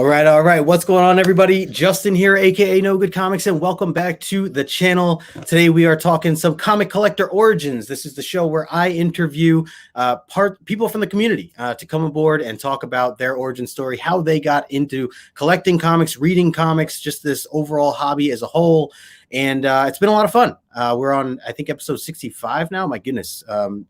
All right. What's going on, everybody? Justin here, aka No Good Comics, and welcome back to the channel. Today we are talking some comic collector origins. This is the show where I interview people from the community to come aboard and talk about their origin story, how they got into collecting comics, reading comics, just this overall hobby as a whole. And it's been a lot of fun. We're on, I think, episode 65 now. My goodness,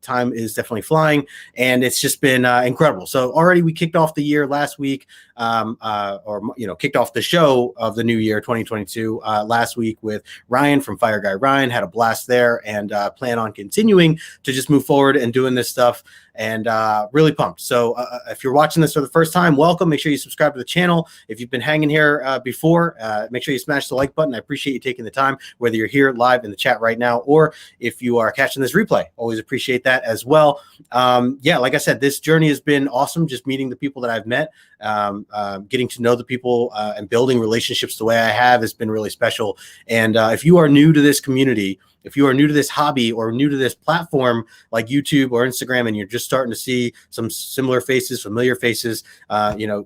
time is definitely flying, and it's just been incredible. So already we kicked off the year last week, kicked off the show of the new year, 2022, last week with Ryan from Fire Guy Ryan. Had a blast there, and plan on continuing to just move forward and doing this stuff. And really pumped. So if you're watching this for the first time, welcome. Make sure you subscribe to the channel. If you've been hanging here before, make sure you smash the like button. I appreciate you taking the time, whether you're here live in the chat right now or if you are catching this replay. Always appreciate that as well. Like I said, this journey has been awesome. Just meeting the people that I've met, getting to know the people and building relationships the way I have has been really special. And if you are new to this community, if you are new to this hobby or new to this platform like YouTube or Instagram, and you're just starting to see some similar faces, familiar faces, I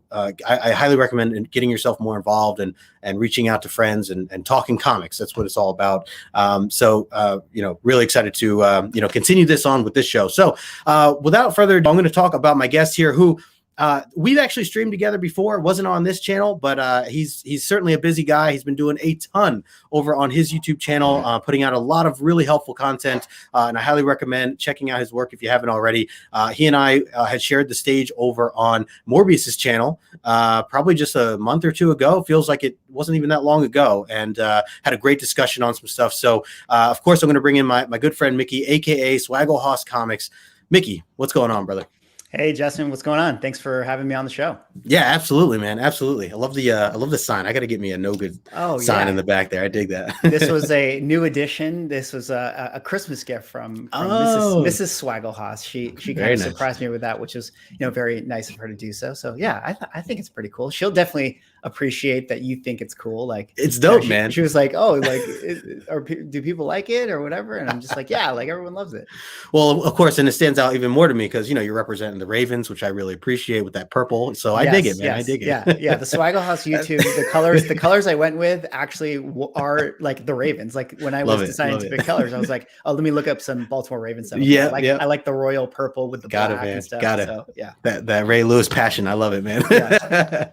highly recommend getting yourself more involved and reaching out to friends and talking comics. That's what it's all about. Really excited to, continue this on with this show. So without further ado, I'm going to talk about my guest here who we've actually streamed together before. It wasn't on this channel, but he's certainly a busy guy. He's been doing a ton over on his YouTube channel, putting out a lot of really helpful content, and I highly recommend checking out his work if you haven't already. He and I had shared the stage over on Morbius's channel probably just a month or two ago. Feels like it wasn't even that long ago, and had a great discussion on some stuff. So, of course, I'm going to bring in my good friend Mickey, aka Swagglehaus Comics. Mickey, what's going on, brother? Hey Justin, what's going on? Thanks for having me on the show. Yeah, absolutely, man. Absolutely. I love the sign. I got to get me a No Good sign in the back there. I dig that. This was a new addition. This was a Christmas gift from Mrs. Swagglehaus. She kind of surprised me with that, which was very nice of her to do so. So yeah, I think it's pretty cool. She'll definitely appreciate that you think it's cool. Like, it's dope, man. She was like, do people like it or whatever? And I'm just like, yeah, like everyone loves it. Well, of course, and it stands out even more to me because you're representing the Ravens, which I really appreciate with that purple. So I dig it, man. I dig it. Yeah. The Swagglehaus YouTube, the colors I went with actually are like the Ravens. Like when I was deciding to pick colors, I was like, oh, let me look up some Baltimore Ravens stuff. Yeah, I like the royal purple with the black and stuff. Got it. So, yeah, that Ray Lewis passion, I love it, man. Yeah.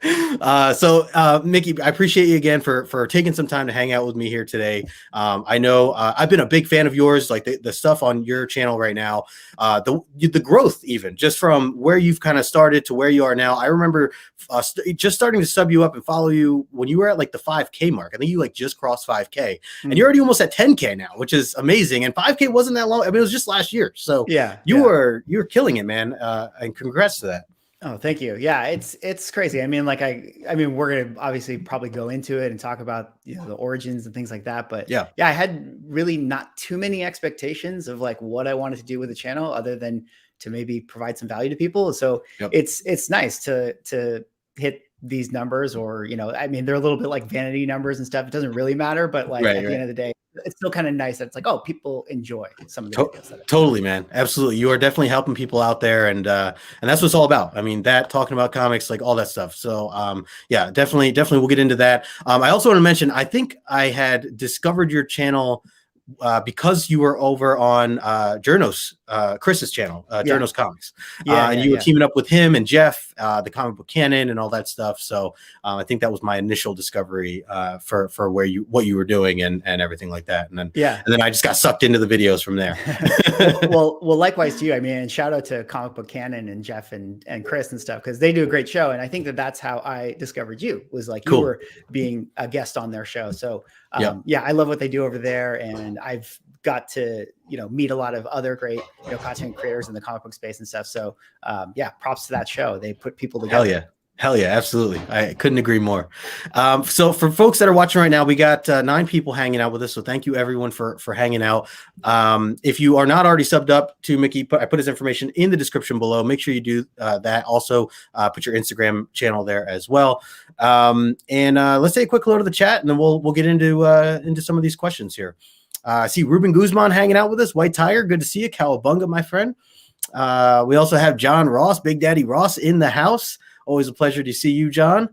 Mickey, I appreciate you again for taking some time to hang out with me here today. I know I've been a big fan of yours, like the stuff on your channel right now, the growth, even just from where you've kind of started to where you are now. I remember just starting to sub you up and follow you when you were at like the 5K mark. I think you just crossed 5K, and you're already almost at 10K now, which is amazing. And 5K wasn't that long. I mean, it was just last year. So you're killing it, man. And congrats to that. Oh, thank you. Yeah, it's crazy. I mean, we're gonna obviously probably go into it and talk about the origins and things like that. But yeah, I had really not too many expectations of like what I wanted to do with the channel, other than to maybe provide some value to people. So it's nice to hit these numbers, or I mean, they're a little bit like vanity numbers and stuff. It doesn't really matter, but like at the end of the day, it's still kind of nice that it's like, oh, people enjoy some of the videos. Totally, man. Absolutely. You are definitely helping people out there. And that's what it's all about. I mean, talking about comics, like all that stuff. So yeah, definitely we'll get into that. I also want to mention, I think I had discovered your channel because you were over on Journos, Chris's channel, Journos Comics, and you were teaming up with him and Jeff, the comic book canon and all that stuff. So I think that was my initial discovery for what you were doing and everything like that. And then I just got sucked into the videos from there. well, likewise to you. I mean, and shout out to Comic Book Canon and Jeff and Chris and stuff, because they do a great show. And I think that's how I discovered you, was like you were being a guest on their show. So I love what they do over there, and I've got to meet a lot of other great content creators in the comic book space and stuff. So props to that show. They put people together. Hell yeah, absolutely. I couldn't agree more. So for folks that are watching right now, we got 9 people hanging out with us. So thank you everyone for hanging out. If you are not already subbed up to Mickey, I put his information in the description below. Make sure you do that. Also, put your Instagram channel there as well. Let's take a quick look at the chat, and then we'll get into some of these questions here. I see Ruben Guzman hanging out with us. White Tiger, good to see you. Cowabunga, my friend. We also have John Ross, Big Daddy Ross, in the house. Always a pleasure to see you, John.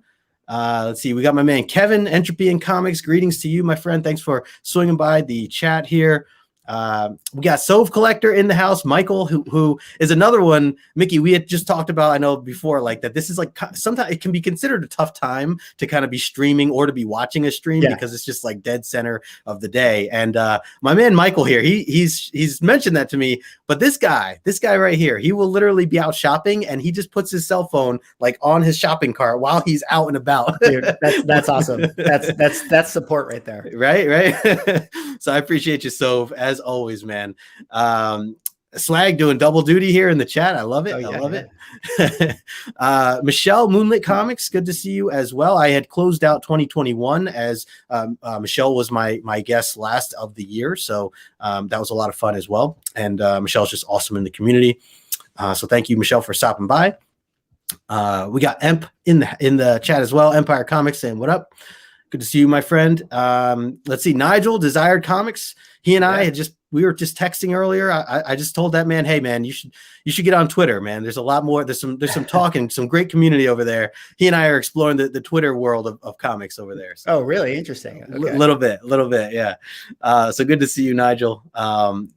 Let's see. We got my man Kevin, Entropy in Comics. Greetings to you, my friend. Thanks for swinging by the chat here. We got Sove Collector in the house, Michael, who is another one. Mickey, we had just talked about, I know before, like that this is like sometimes it can be considered a tough time to kind of be streaming or to be watching a stream because it's just like dead center of the day. And my man Michael here, he's mentioned that to me. But this guy right here, he will literally be out shopping and he just puts his cell phone like on his shopping cart while he's out and about. Dude, that's awesome. That's support right there. Right. So I appreciate you, Sove, as always, man. Swag doing double duty here in the chat. I love it. I love it. Michelle, Moonlit Comics, good to see you as well. I had closed out 2021 as Michelle was my guest last of the year, so that was a lot of fun as well. And Michelle's just awesome in the community. So thank you, Michelle, for stopping by. We got Emp in the chat as well. Empire Comics saying what up. Good to see you, my friend. Let's see. Nigel, Desired Comics. He and I we were just texting earlier. I just told that man, hey man, you should get on Twitter, man. There's a lot more. There's some talking, some great community over there. He and I are exploring the Twitter world of comics over there. So, oh, really? Interesting. Okay. Little bit. Yeah. So good to see you, Nigel.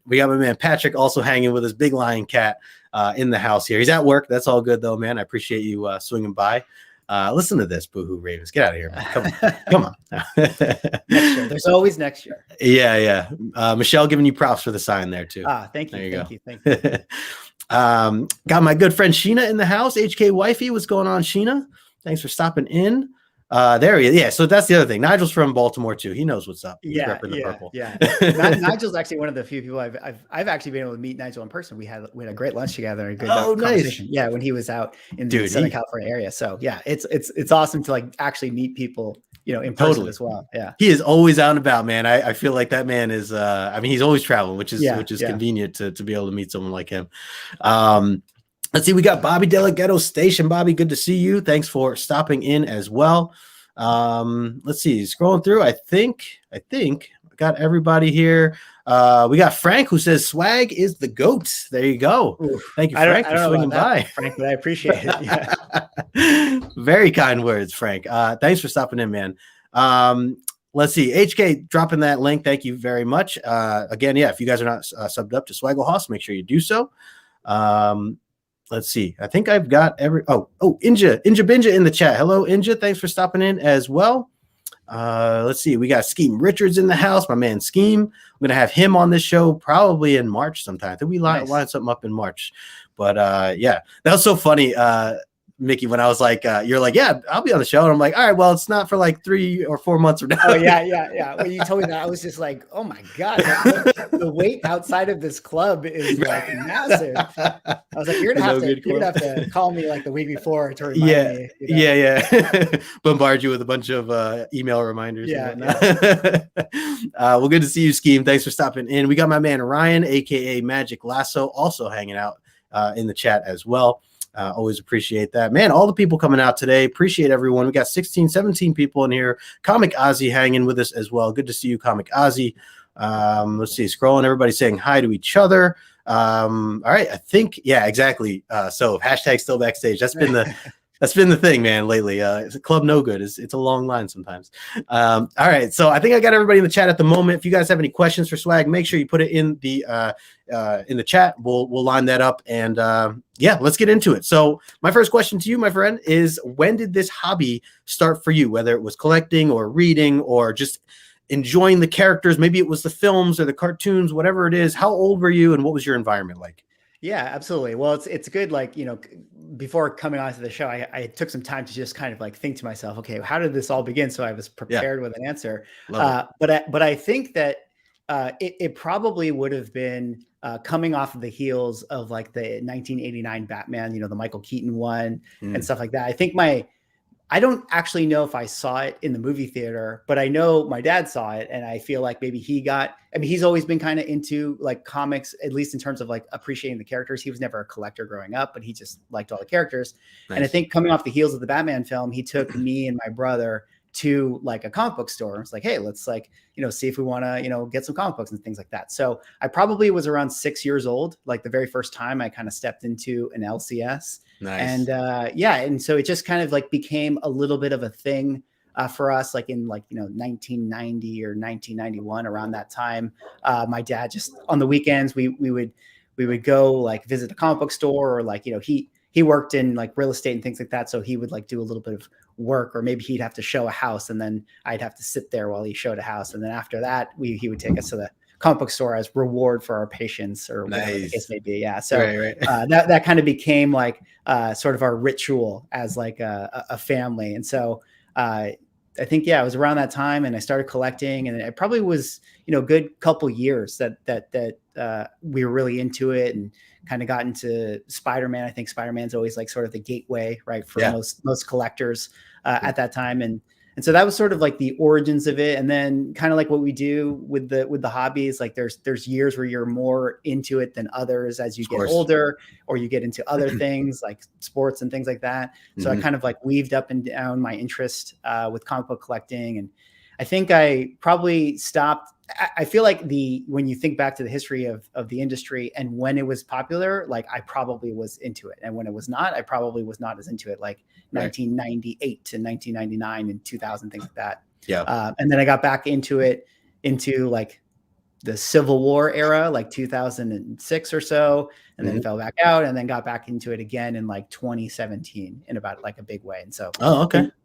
We got my man Patrick also hanging with his big lion cat in the house here. He's at work. That's all good though, man. I appreciate you swinging by. Listen to this, Boohoo Ravens. Get out of here, man. Come on. Next year. There's always next year. Yeah. Michelle giving you props for the sign there too. Thank you. Thank you. Got my good friend Sheena in the house. HK Wifey, what's going on, Sheena? Thanks for stopping in. There he is. Yeah, so that's the other thing. Nigel's from Baltimore too. He knows what's up. He's repping the purple. Yeah. Nigel's actually one of the few people I've actually been able to meet Nigel in person. We had a great lunch together and a good conversation. Nice. Yeah, when he was out in the Southern California area. So yeah, it's awesome to like actually meet people, in person as well. Yeah. He is always out and about, man. I feel like that man is he's always traveling, which is convenient to be able to meet someone like him. Let's see, we got Bobby Delgado Station. Bobby, good to see you. Thanks for stopping in as well. Let's see, scrolling through. I think I got everybody here. We got Frank who says swag is the GOAT. There you go. Oof. Thank you, Frank, for swinging by. Frank, but I appreciate it. Yeah. Very kind words, Frank. Thanks for stopping in, man. Let's see, HK dropping that link. Thank you very much. Again, if you guys are not subbed up to Swagglehaus, make sure you do so. Let's see. I think I've got Inja Binja in the chat. Hello, Inja. Thanks for stopping in as well. Let's see. We got Scheme Richards in the house. My man Scheme. I'm going to have him on this show probably in March sometime. I think we line something up in March. But that was so funny. Mickey, when I was like, you're like, yeah, I'll be on the show. And I'm like, all right, well, it's not for like 3 or 4 months from now. Oh, yeah. When you told me that, I was just like, oh my God, the wait outside of this club is like massive. I was like, you're gonna have to call me like the week before to remind me. Yeah. Bombard you with a bunch of email reminders. Well, good to see you, Scheme. Thanks for stopping in. We got my man Ryan, aka Magic Lasso, also hanging out in the chat as well. Always appreciate that, man. All the people coming out today, appreciate everyone. We got 16 17 people in here. Comic Ozzy hanging with us as well. Good to see you, Comic Ozzy. Let's see, scrolling, everybody saying hi to each other. All right, I think exactly. So hashtag still backstage. That's been the thing, man, lately. It's a club no good. It's a long line sometimes. All right, so I think I got everybody in the chat at the moment. If you guys have any questions for Swag, make sure you put it in the chat. We'll line that up, and let's get into it. So my first question to you, my friend, is when did this hobby start for you? Whether it was collecting or reading or just enjoying the characters, maybe it was the films or the cartoons, whatever it is. How old were you, and what was your environment like? Yeah, absolutely. Well, it's good. Like, before coming onto the show, I took some time to just kind of like think to myself, okay, how did this all begin? So I was prepared with an answer. But I think that it probably would have been coming off of the heels of like the 1989 Batman, the Michael Keaton one and stuff like that. I think I don't actually know if I saw it in the movie theater, but I know my dad saw it, and I feel like maybe he's always been kind of into like comics, at least in terms of like appreciating the characters. He was never a collector growing up, but he just liked all the characters. Nice. And I think coming off the heels of the Batman film, he took me and my brother to like a comic book store. It's like, hey, let's like, see if we want to, get some comic books and things like that. So I probably was around 6 years old, like the very first time I kind of stepped into an LCS. Nice. And and so it just kind of like became a little bit of a thing for us, like in 1990 or 1991, around that time. My dad just on the weekends we would go like visit the comic book store, or like he worked in like real estate and things like that, so he would like do a little bit of work, or maybe he'd have to show a house, and then I'd have to sit there while he showed a house, and then after that he would take us to the comic book store as reward for our patience, or whatever the case may be. Yeah. So right. That kind of became like sort of our ritual as like a family. And so I think, it was around that time, and I started collecting, and it probably was, a good couple years that we were really into it, and kind of got into Spider-Man. I think Spider-Man's always like sort of the gateway, right, for most collectors at that time. And so that was sort of like the origins of it. And then kind of like what we do with the hobbies, like there's years where you're more into it than others as you get older, or you get into other things like sports and things like that. So I kind of like weaved up and down my interest with comic book collecting. And I think I probably stopped. I feel like when you think back to the history of the industry and when it was popular, like I probably was into it. And when it was not, I probably was not as into it, like 1998 to 1999 and 2000, things like that. Yeah. And then I got back into it into like the Civil War era, like 2006 or so, and then fell back out, and then got back into it again in like 2017 in about like a big way. And so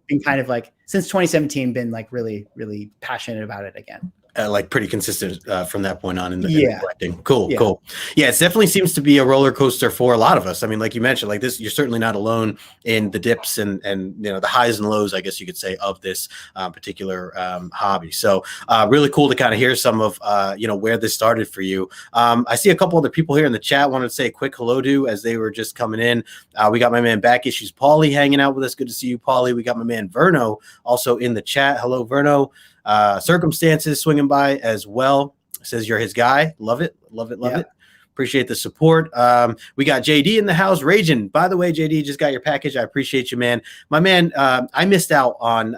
been kind of like since 2017 been like really, really passionate about it again. Like pretty consistent from that point on in the collecting. Cool. Yeah, it definitely seems to be a roller coaster for a lot of us. I mean, like you mentioned, like this, you're certainly not alone in the dips and the highs and lows, I guess you could say, of this particular hobby. So really cool to kind of hear some of where this started for you. I see a couple other people here in the chat. Wanted to say a quick hello to as they were just coming in. We got my man Back Issues Paulie hanging out with us. Good to see you, Paulie. We got my man Verno also in the chat. Hello, Verno. Circumstances swinging by as well. Says you're his guy. Love it. Appreciate the support. We got JD in the house raging. By the way, JD, just got your package. I appreciate you, man. My man, I missed out on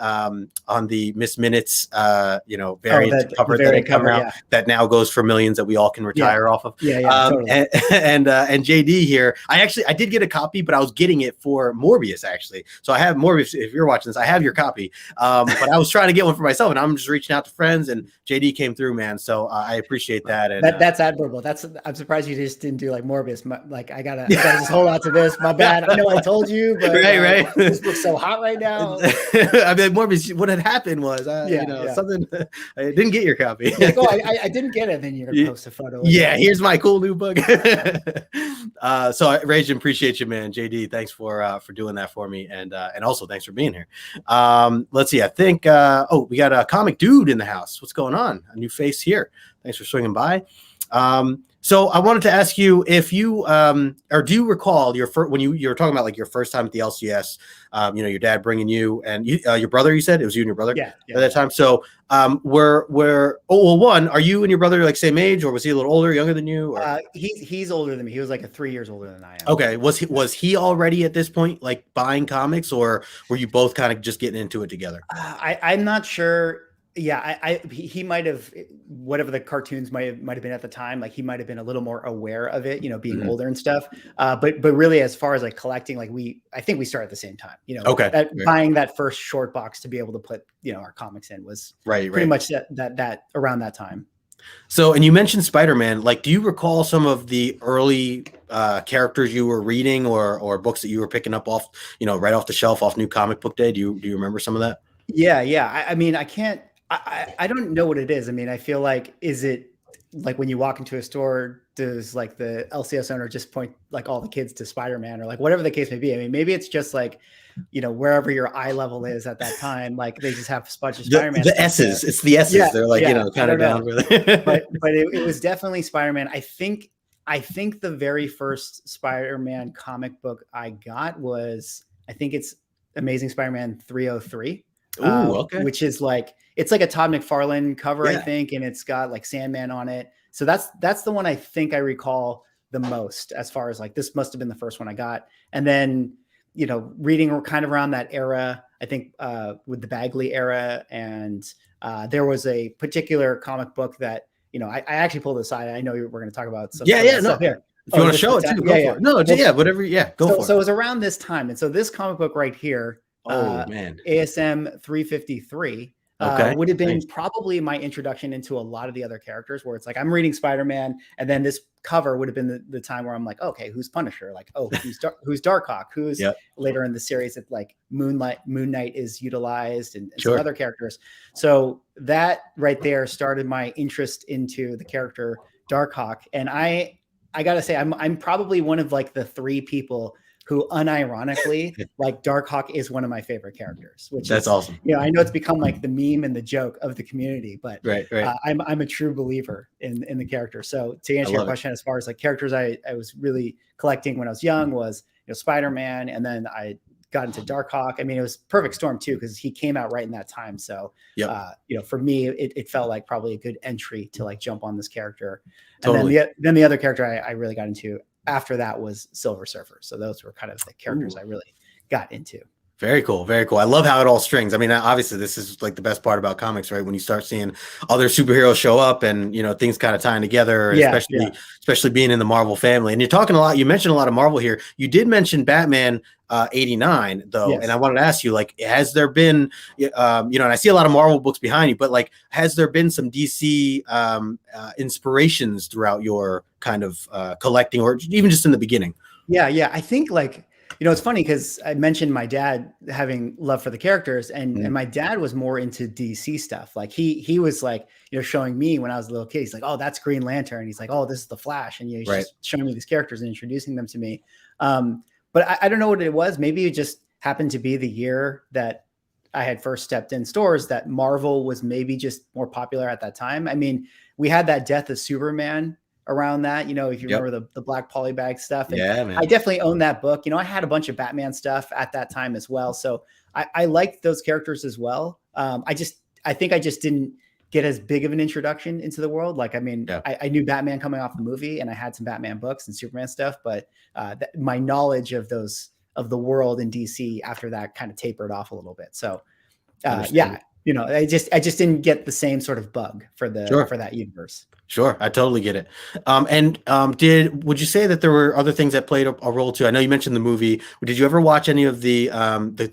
the Miss Minutes variant cover that had come out that now goes for millions that we all can retire off of. Totally. And JD here, I did get a copy, but I was getting it for Morbius actually. So I have Morbius. If you're watching this, I have your copy. But I was trying to get one for myself, and I'm just reaching out to friends, and JD came through, man. So I appreciate that. And that's admirable. I'm surprised you just didn't do like Morbius. Like I gotta just hold on to this. My bad. I know I told you, but right. This looks so hot right now. I mean, Morbius. What had happened was, something. I didn't get your copy. Like, I didn't get it. And then you're gonna post a photo. Here's my cool new book. So Rage, appreciate you, man. JD, thanks for doing that for me, and also thanks for being here. Let's see. I think we got a comic dude in the house. What's going on? A new face here. Thanks for swinging by. So I wanted to ask you if you or do you recall when you were talking about like your first time at the LCS, your dad bringing you and your brother, you said it was you and your brother at that time. So one, are you and your brother like same age, or was he a little older, younger than you? Or? He's older than me. He was like 3 years older than I am. Okay. Was he already at this point like buying comics, or were you both kind of just getting into it together? I'm not sure. Yeah, he might have, whatever the cartoons might have been at the time, like he might have been a little more aware of it, being older and stuff. But really, as far as like collecting, like I think we started at the same time. Buying that first short box to be able to put our comics in was pretty much that around that time. So, and you mentioned Spider-Man. Like, do you recall some of the early characters you were reading, or books that you were picking up off, right off the shelf, off New Comic Book Day? Do you remember some of that? Yeah. I mean, I can't. I don't know what it is. I mean, I feel like, is it like when you walk into a store, does like the LCS owner just point like all the kids to Spider-Man, or like whatever the case may be? I mean, maybe it's just like, wherever your eye level is at that time, like they just have a bunch of Spider-Man. The S's, it's the S's. They're like, kind of down for that. but it was definitely Spider-Man. I think the very first Spider-Man comic book I got was, I think it's Amazing Spider-Man 303. Okay. Which is like, it's like a Todd McFarlane cover, I think, and it's got like Sandman on it. So that's the one I think I recall the most, as far as like, this must have been the first one I got. And then, reading kind of around that era, I think with the Bagley era, and there was a particular comic book that, I actually pulled aside. I know we're going to talk about some stuff here. If you want to show it too, go for it. No, well, yeah, whatever. Yeah, go for it. So it was around this time. And so this comic book right here, man, ASM 353, would have been probably my introduction into a lot of the other characters, where it's like I'm reading Spider-Man, and then this cover would have been the time where I'm like, okay, who's Punisher? Like, oh, who's Darkhawk? Who's later in the series that like Moon Knight is utilized, and some other characters. So that right there started my interest into the character Darkhawk. And I gotta say, I'm probably one of like the 3 people who unironically like Darkhawk is one of my favorite characters, which that's awesome. You know, I know it's become like the meme and the joke of the community, but I'm a true believer in the character. So to answer your question, as far as like characters I was really collecting when I was young was, you know, Spider-Man. And then I got into Darkhawk. I mean, it was perfect storm too, because he came out right in that time. So, you know, for me, it felt like probably a good entry to like jump on this character. Totally. And then the other character I really got into after that was Silver Surfer. So those were kind of the characters I really got into. Very cool. Very cool. I love how it all strings. I mean, obviously this is like the best part about comics, right? When you start seeing other superheroes show up and, you know, things kind of tying together, especially being in the Marvel family. And you're talking a lot, you mentioned a lot of Marvel here. You did mention Batman 89 though. And I wanted to ask you, like, has there been, you know, and I see a lot of Marvel books behind you, but like, has there been some DC inspirations throughout your kind of collecting, or even just in the beginning? Yeah. I think like, you know, it's funny because I mentioned my dad having love for the characters, and my dad was more into DC stuff. Like he was like, you know, showing me when I was a little kid, he's like, oh, that's Green Lantern. He's like, oh, this is the Flash. And you know, he's just showing me these characters and introducing them to me. But I don't know what it was. Maybe it just happened to be the year that I had first stepped in stores that Marvel was maybe just more popular at that time. I mean, we had that Death of Superman around that, you know, if you remember the black polybag stuff. And man. I definitely own that book. You know, I had a bunch of Batman stuff at that time as well. So I liked those characters as well. I think I just didn't get as big of an introduction into the world. Like, I mean, I knew Batman coming off the movie, and I had some Batman books and Superman stuff, but my knowledge of the world in DC after that kind of tapered off a little bit. So you know, I just didn't get the same sort of bug for that universe. Sure, I totally get it. Would you say that there were other things that played a role too? I know you mentioned the movie. Did you ever watch any of the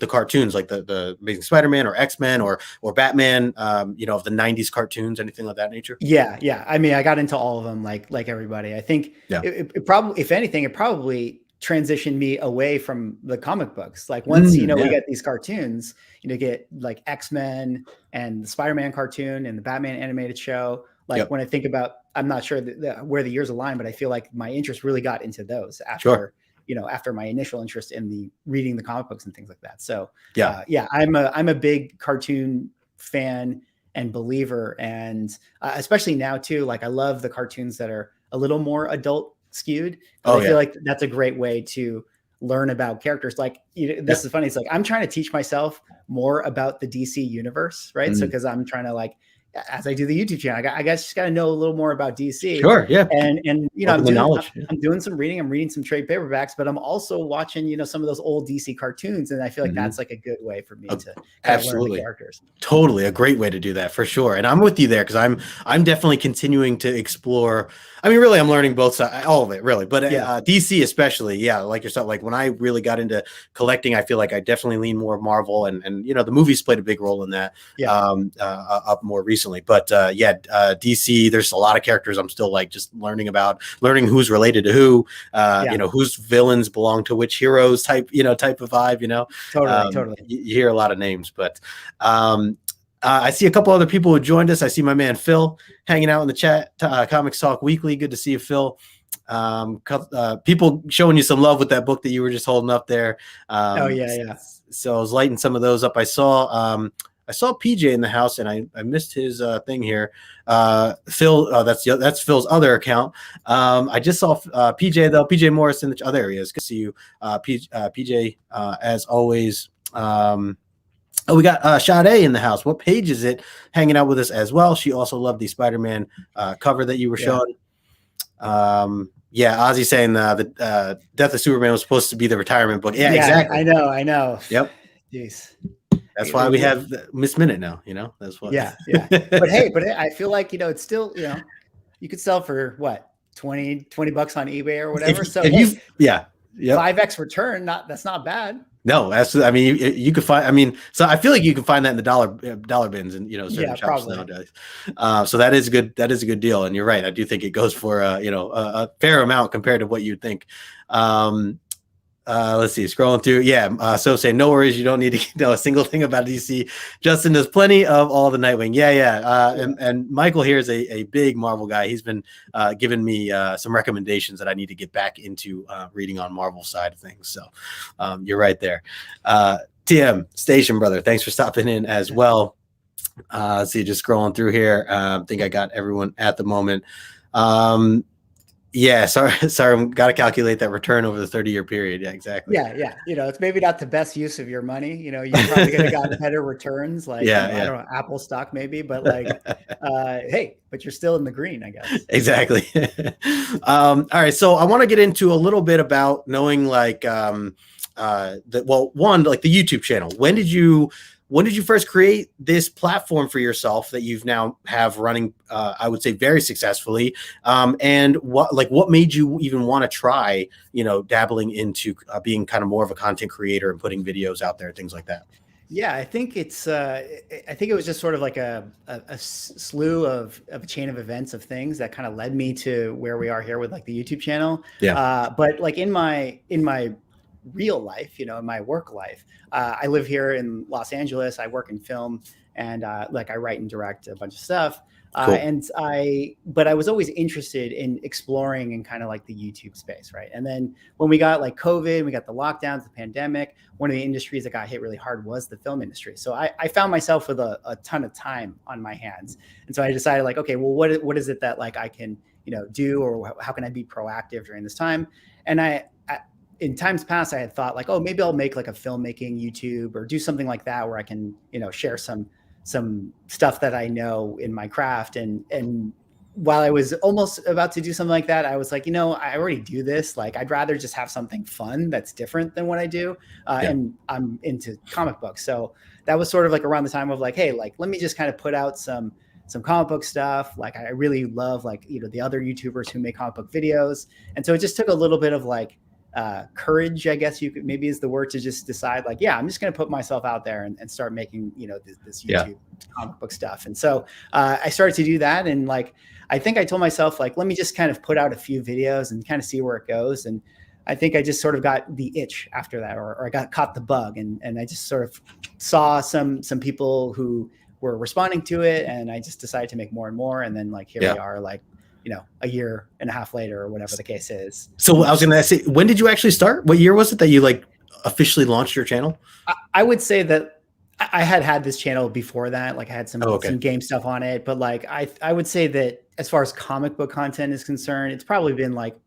cartoons, like the Amazing Spider-Man or X-Men or Batman? You know, of the '90s cartoons, anything of that nature? Yeah. I mean, I got into all of them, like everybody. I think it probably, if anything, it probably transitioned me away from the comic books. Like once, you know, we get these cartoons, you know, get like X-Men and the Spider-Man cartoon and the Batman animated show. Like when I think about, I'm not sure where the years align, but I feel like my interest really got into those after, you know, after my initial interest in the reading the comic books and things like that. So I'm a big cartoon fan and believer. And especially now too, like I love the cartoons that are a little more adult skewed. I feel like that's a great way to learn about characters. Like this is funny. It's like, I'm trying to teach myself more about the DC universe. Right. So, cause I'm trying to like, as I do the YouTube channel, I guess just got to know a little more about DC. Sure. Yeah. And you know, I'm doing some reading, I'm reading some trade paperbacks, but I'm also watching, you know, some of those old DC cartoons. And I feel like that's like a good way for me to learn the characters. Totally. A great way to do that for sure. And I'm with you there, because I'm definitely continuing to explore. I mean, really, I'm learning both sides, all of it really, but DC especially. Yeah. Like yourself, like when I really got into collecting, I feel like I definitely lean more Marvel, and, you know, the movies played a big role in that up more recently. But DC, there's a lot of characters I'm still like just learning who's related to who, you know, whose villains belong to which heroes type of vibe, you know. Totally. You hear a lot of names, but I see a couple other people who joined us. I see my man Phil hanging out in the chat, Comics Talk Weekly. Good to see you, Phil. People showing you some love with that book that you were just holding up there. So I was lighting some of those up. I saw PJ in the house, and I missed his thing here. Phil, that's Phil's other account. I just saw PJ though. PJ Morris in the other areas. Good to see you, PJ. As always. We got Sade in the house. What page is it? Hanging out with us as well. She also loved the Spider-Man cover that you were showing. Ozzy saying the Death of Superman was supposed to be the retirement book. Yeah, exactly. I know. Yep. Jeez. That's why we have Miss Minute now, you know. That's why. Yeah. But hey, I feel like, you know, it's still, you know, you could sell for what, 20 bucks on eBay or whatever. If you, yeah. Yep. 5x return, that's not bad. No, absolutely. I mean, you could find. I mean, so I feel like you can find that in the dollar bins and certain shops nowadays. So that is good. That is a good deal. And you're right. I do think it goes for a fair amount compared to what you'd think. Let's see, scrolling through. Yeah. So saying no worries. You don't need to know a single thing about DC. Justin does plenty of all the Nightwing. Yeah. And Michael here is a big Marvel guy. He's been giving me some recommendations that I need to get back into reading on Marvel side of things. So you're right there. TM Station Brother, thanks for stopping in as well. Let's see, just scrolling through here. I think I got everyone at the moment. Yeah, sorry, got to calculate that return over the 30-year period. Yeah, exactly. Yeah. It's maybe not the best use of your money. You probably could have gotten better returns, like I don't know, Apple stock maybe, but like, hey, but you're still in the green, I guess. Exactly. All right, so I want to get into a little bit about knowing like one, like the YouTube channel. When did you first create this platform for yourself that you've now have running, I would say very successfully? And what made you even want to try, dabbling into being kind of more of a content creator and putting videos out there, things like that? Yeah, I think I think it was just sort of like a slew of a chain of events of things that kind of led me to where we are here with like the YouTube channel. Yeah. But like in my real life, in my work life, I live here in Los Angeles. I work in film and I write and direct a bunch of stuff. Cool. But I was always interested in exploring in kind of like the YouTube space, right? And then when we got like COVID, we got the lockdowns, the pandemic, one of the industries that got hit really hard was the film industry. So I found myself with a ton of time on my hands. And so I decided like, okay, well, what is it that like I can, do, or how can I be proactive during this time? And in times past, I had thought like, oh, maybe I'll make like a filmmaking YouTube or do something like that where I can, share some stuff that I know in my craft. And while I was almost about to do something like that, I was like, I already do this. Like, I'd rather just have something fun that's different than what I do. And I'm into comic books. So that was sort of like around the time of like, hey, like, let me just kind of put out some comic book stuff. Like, I really love like, the other YouTubers who make comic book videos. And so it just took a little bit of like, courage, I guess you could maybe is the word, to just decide like, I'm just going to put myself out there and start making, this YouTube comic book stuff. And so I started to do that. And like, I think I told myself like, let me just kind of put out a few videos and kind of see where it goes. And I think I just sort of got the itch after that, or I got caught the bug. And I just sort of saw some people who were responding to it. And I just decided to make more and more. And then like, here we are, like, a year and a half later, or whatever the case is. So I was going to say, when did you actually start? What year was it that you like officially launched your channel? I would say that I had this channel before that. Like I had some game stuff on it, but like, I would say that as far as comic book content is concerned, it's probably been like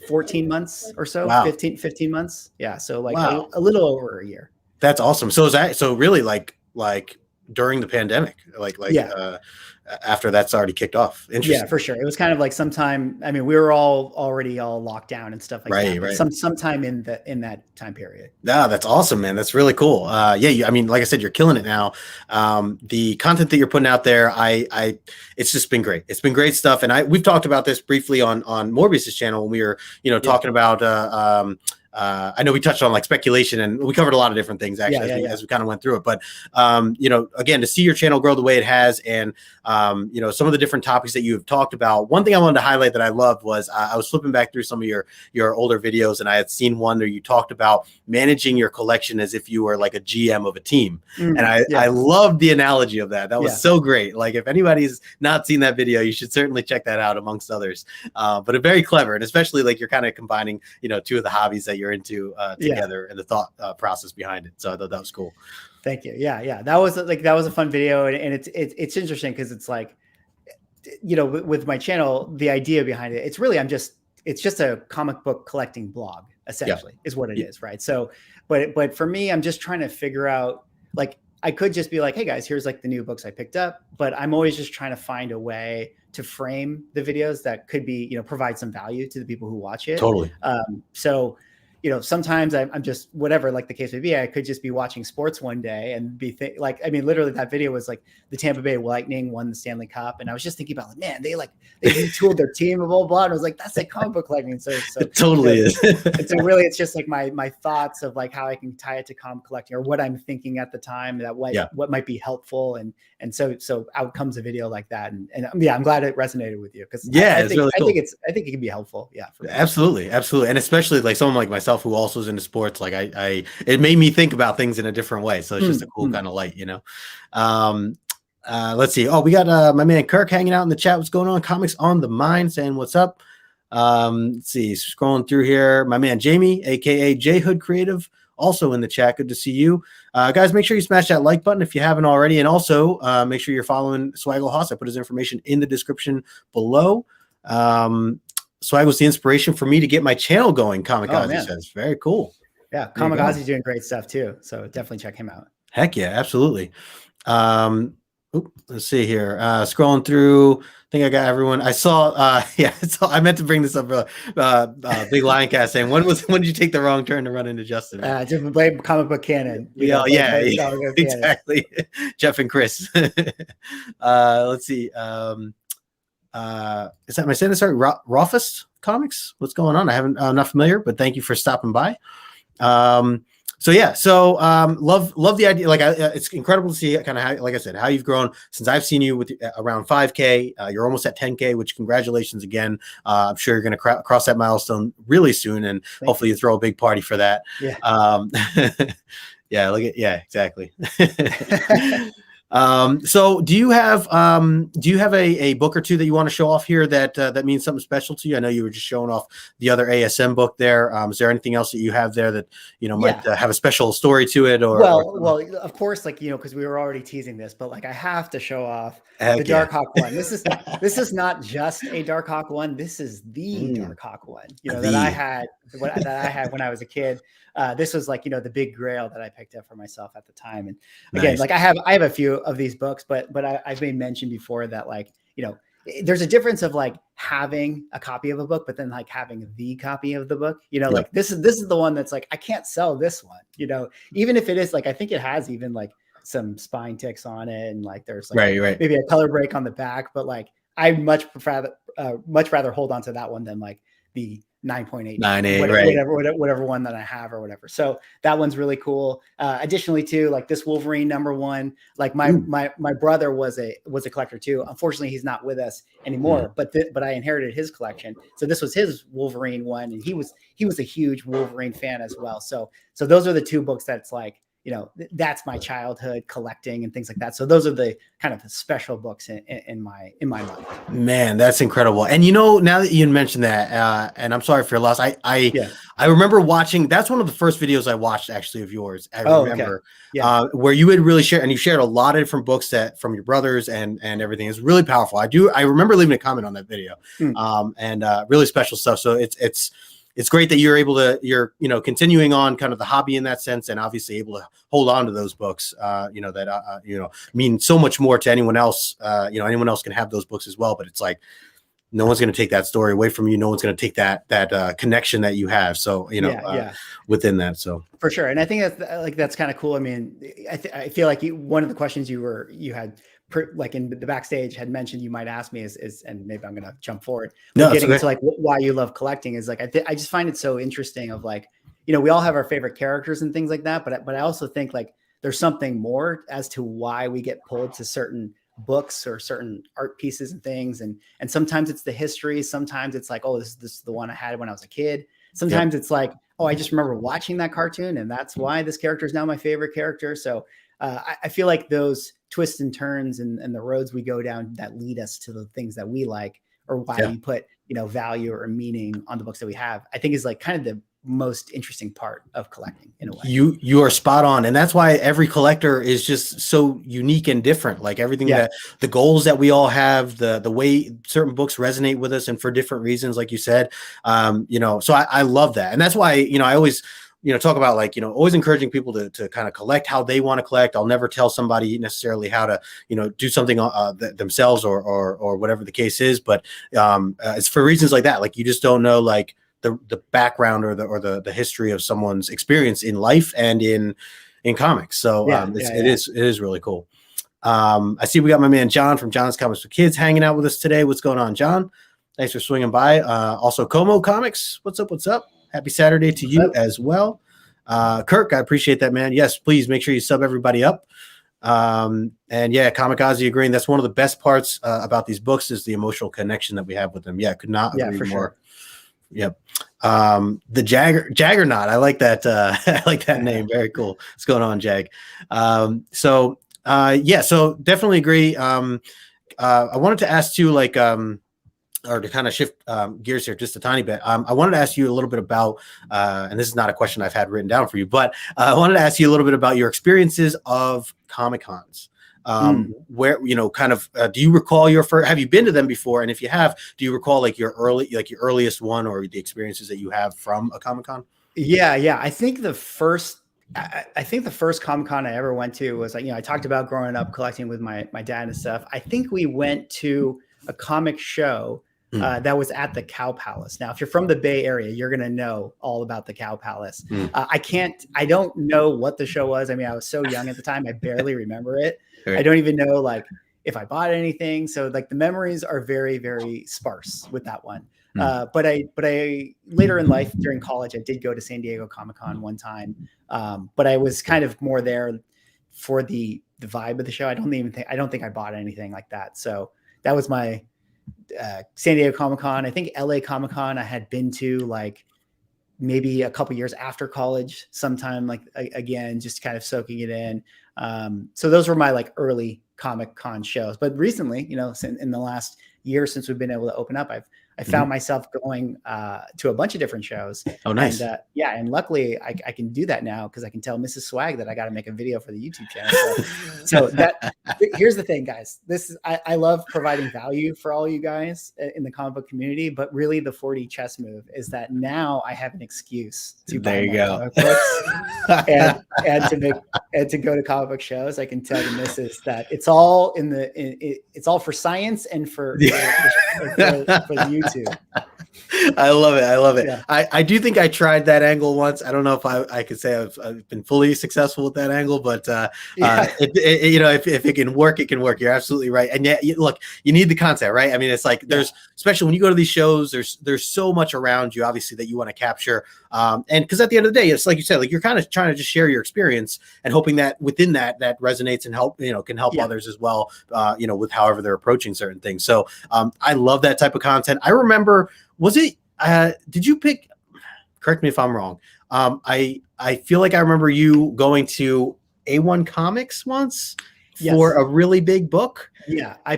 14 months or so, 15 months. Yeah. So like a little over a year. That's awesome. So is that, so really like during the pandemic, after that's already kicked off. Interesting. Yeah, for sure. It was kind of like sometime, I mean, we were already locked down and stuff like that. Right. Sometime in that time period. Yeah, that's awesome, man. That's really cool. I mean, like I said, you're killing it now. The content that you're putting out there, it's just been great. It's been great stuff. And we've talked about this briefly on Morbius's channel when we were, talking about, I know we touched on like speculation, and we covered a lot of different things actually as we kind of went through it. But again, to see your channel grow the way it has, and some of the different topics that you have talked about. One thing I wanted to highlight that I loved was I was flipping back through some of your older videos, and I had seen one where you talked about managing your collection as if you were like a GM of a team, and I loved the analogy of that. That was so great. Like if anybody's not seen that video, you should certainly check that out amongst others. But it's very clever, and especially like you're kind of combining two of the hobbies that you're into together, and the thought process behind it. So I thought that was cool. Thank you. Yeah. That was a fun video. And it's interesting because it's like, with my channel, the idea behind it, it's really, it's just a comic book collecting blog, essentially is what it is. Right. So, but for me, I'm just trying to figure out, like, I could just be like, hey guys, here's like the new books I picked up, but I'm always just trying to find a way to frame the videos that could be, provide some value to the people who watch it. Totally. So, sometimes I'm just, whatever, like the case may be, I could just be watching sports one day and be literally that video was like the Tampa Bay Lightning won the Stanley Cup. And I was just thinking about, like, man, they retooled their team of blah, blah. And I was like, that's like comic book collecting. So it totally is. And so really it's just like my thoughts of like how I can tie it to comic collecting or what I'm thinking at the time that what might be helpful. And so out comes a video like that. And yeah, I'm glad it resonated with you. Cause I think it can be helpful. Yeah. For me. Absolutely. And especially like someone like myself who also is into sports, like it made me think about things in a different way. So it's just a cool kind of light, let's see. Oh, we got my man Kirk hanging out in the chat. What's going on? Comics on the Mind saying what's up. Let's see, scrolling through here. My man Jamie, aka J Hood Creative, also in the chat. Good to see you. Guys, make sure you smash that like button if you haven't already. And also make sure you're following Swagglehaus. I put his information in the description below. Swag was the inspiration for me to get my channel going. Kamikaze says, very cool. Yeah, Kamikaze's doing great stuff too. So definitely check him out. Heck yeah, absolutely. Let's see here. Scrolling through, I think I got everyone. I saw, I meant to bring this up. Big Lion Cat saying, when did you take the wrong turn to run into Justin? Just blame comic book canon. Exactly. Jeff and Chris. Let's see. Is that my saying? Sorry, Rawfist Comics. What's going on? I'm not familiar, but thank you for stopping by. Love the idea. Like, it's incredible to see kind of how, like I said, how you've grown since I've seen you with around 5K. You're almost at 10K, which congratulations again. I'm sure you're going to cross that milestone really soon, and hopefully you throw a big party for that. Yeah. Exactly. So do you have a book or two that you want to show off here that means something special to you? I know you were just showing off the other ASM book there. Is there anything else that you have there that, might have a special story to it? Well, of course, like, because we were already teasing this, but like, I have to show off the Dark Hawk one. This is not just a Dark Hawk one. This is the Dark Hawk one, that I had when I was a kid. This was like, the big grail that I picked up for myself at the time. And again, like I have a few of these books, but I've made mention before that, like, there's a difference of like having a copy of a book, but then like having the copy of the book, like this is the one that's like, I can't sell this one, even if it is like, I think it has even like some spine ticks on it. And like, there's like maybe a color break on the back, but like, I much rather hold on to that one than like the 9.8, whatever one that I have or whatever. So that one's really cool. Additionally too, like this Wolverine #1, like my brother was a collector too. Unfortunately, he's not with us anymore, but I inherited his collection. So this was his Wolverine one, and he was a huge Wolverine fan as well. So those are the two books that's like, that's my childhood collecting and things like that. So those are the kind of special books in my mind. Man, that's incredible. And now that you mentioned that, and I'm sorry for your loss. I remember watching. That's one of the first videos I watched actually of yours. I remember where you had really shared, and you shared a lot of different books that from your brothers and everything. It's really powerful. I remember leaving a comment on that video, and really special stuff. So it's great that you're continuing on kind of the hobby in that sense, and obviously able to hold on to those books, that mean so much more to anyone else. Anyone else can have those books as well, but it's like, no one's going to take that story away from you. No one's going to take that connection that you have. So, within that. So for sure. And I think that's kind of cool. I mean, I feel like one of the questions you had like in the backstage had mentioned you might ask me is, and maybe I'm going to jump forward, getting into like why you love collecting is like, I just find it so interesting of like, we all have our favorite characters and things like that. But I also think like there's something more as to why we get pulled to certain books or certain art pieces and things. And sometimes it's the history. Sometimes it's like, oh, this is the one I had when I was a kid. Sometimes it's like, oh, I just remember watching that cartoon and that's why this character is now my favorite character. So I feel like those twists and turns and the roads we go down that lead us to the things that we like, or why we put, value or meaning on the books that we have, I think is like kind of the most interesting part of collecting in a way. You are spot on. And that's why every collector is just so unique and different. Like everything that the goals that we all have, the way certain books resonate with us and for different reasons, like you said, so I love that. And that's why, I always, talk about like, always encouraging people to kind of collect how they want to collect. I'll never tell somebody necessarily how to, do something themselves or whatever the case is. But it's for reasons like that. Like you just don't know, like the background or the history of someone's experience in life and in comics. So it is really cool. I see we got my man John from John's Comics for Kids hanging out with us today. What's going on, John? Thanks for swinging by. Also, Como Comics. What's up? What's up? Happy Saturday to you as well. Kirk, I appreciate that, man. Yes, please make sure you sub everybody up. And yeah, Kamikaze agreeing. That's one of the best parts about these books is the emotional connection that we have with them. Yeah, could not agree more. Sure. Yep. The Jaggernaut. I like that. I like that name. Very cool. What's going on, Jag? So definitely agree. I wanted to ask you, like, or to kind of shift gears here just a tiny bit. I wanted to ask you a little bit about, and this is not a question I've had written down for you, but I wanted to ask you a little bit about your experiences of Comic-Cons. Where, kind of, do you recall your first, have you been to them before? And if you have, do you recall like your earliest one or the experiences that you have from a Comic-Con? Yeah. I think the first Comic-Con I ever went to was, like, I talked about growing up collecting with my dad and stuff. I think we went to a comic show that was at the Cow Palace. Now, if you're from the Bay Area, you're going to know all about the Cow Palace. I don't know what the show was. I mean, I was so young at the time, I barely remember it. Right. I don't even know, like, if I bought anything. So, like, the memories are very, very sparse with that one. But I later in life during college, I did go to San Diego Comic-Con one time. But I was kind of more there for the vibe of the show. I don't think I bought anything like that. So that was my San Diego Comic-Con. I think LA Comic-Con I had been to, like, maybe a couple years after college sometime, like, again, just kind of soaking it in. So those were my, like, early Comic-Con shows. But recently, in the last year since we've been able to open up, I found myself going to a bunch of different shows. Oh, nice. And, and luckily I can do that now because I can tell Mrs. Swag that I got to make a video for the YouTube channel. So here's the thing, guys. I love providing value for all you guys in the comic book community, but really the 4D chess move is that now I have an excuse to buy comic books and to go to comic book shows. I can tell the missus that it's all it's all for science and for the YouTube. I love it. Yeah. I do think I tried that angle once. I don't know if I could say I've been fully successful with that angle, but if it can work, it can work. You're absolutely right. And yeah, look, you need the content, right? I mean, it's like especially when you go to these shows, there's so much around you, obviously, that you want to capture. And because at the end of the day, it's like you said, like, you're kind of trying to just share your experience and hoping that within that resonates and can help others as well, with however they're approaching certain things. So I love that type of content. I remember, did you pick, correct me if I'm wrong. I feel like I remember you going to A1 Comics once for a really big book. Yeah. I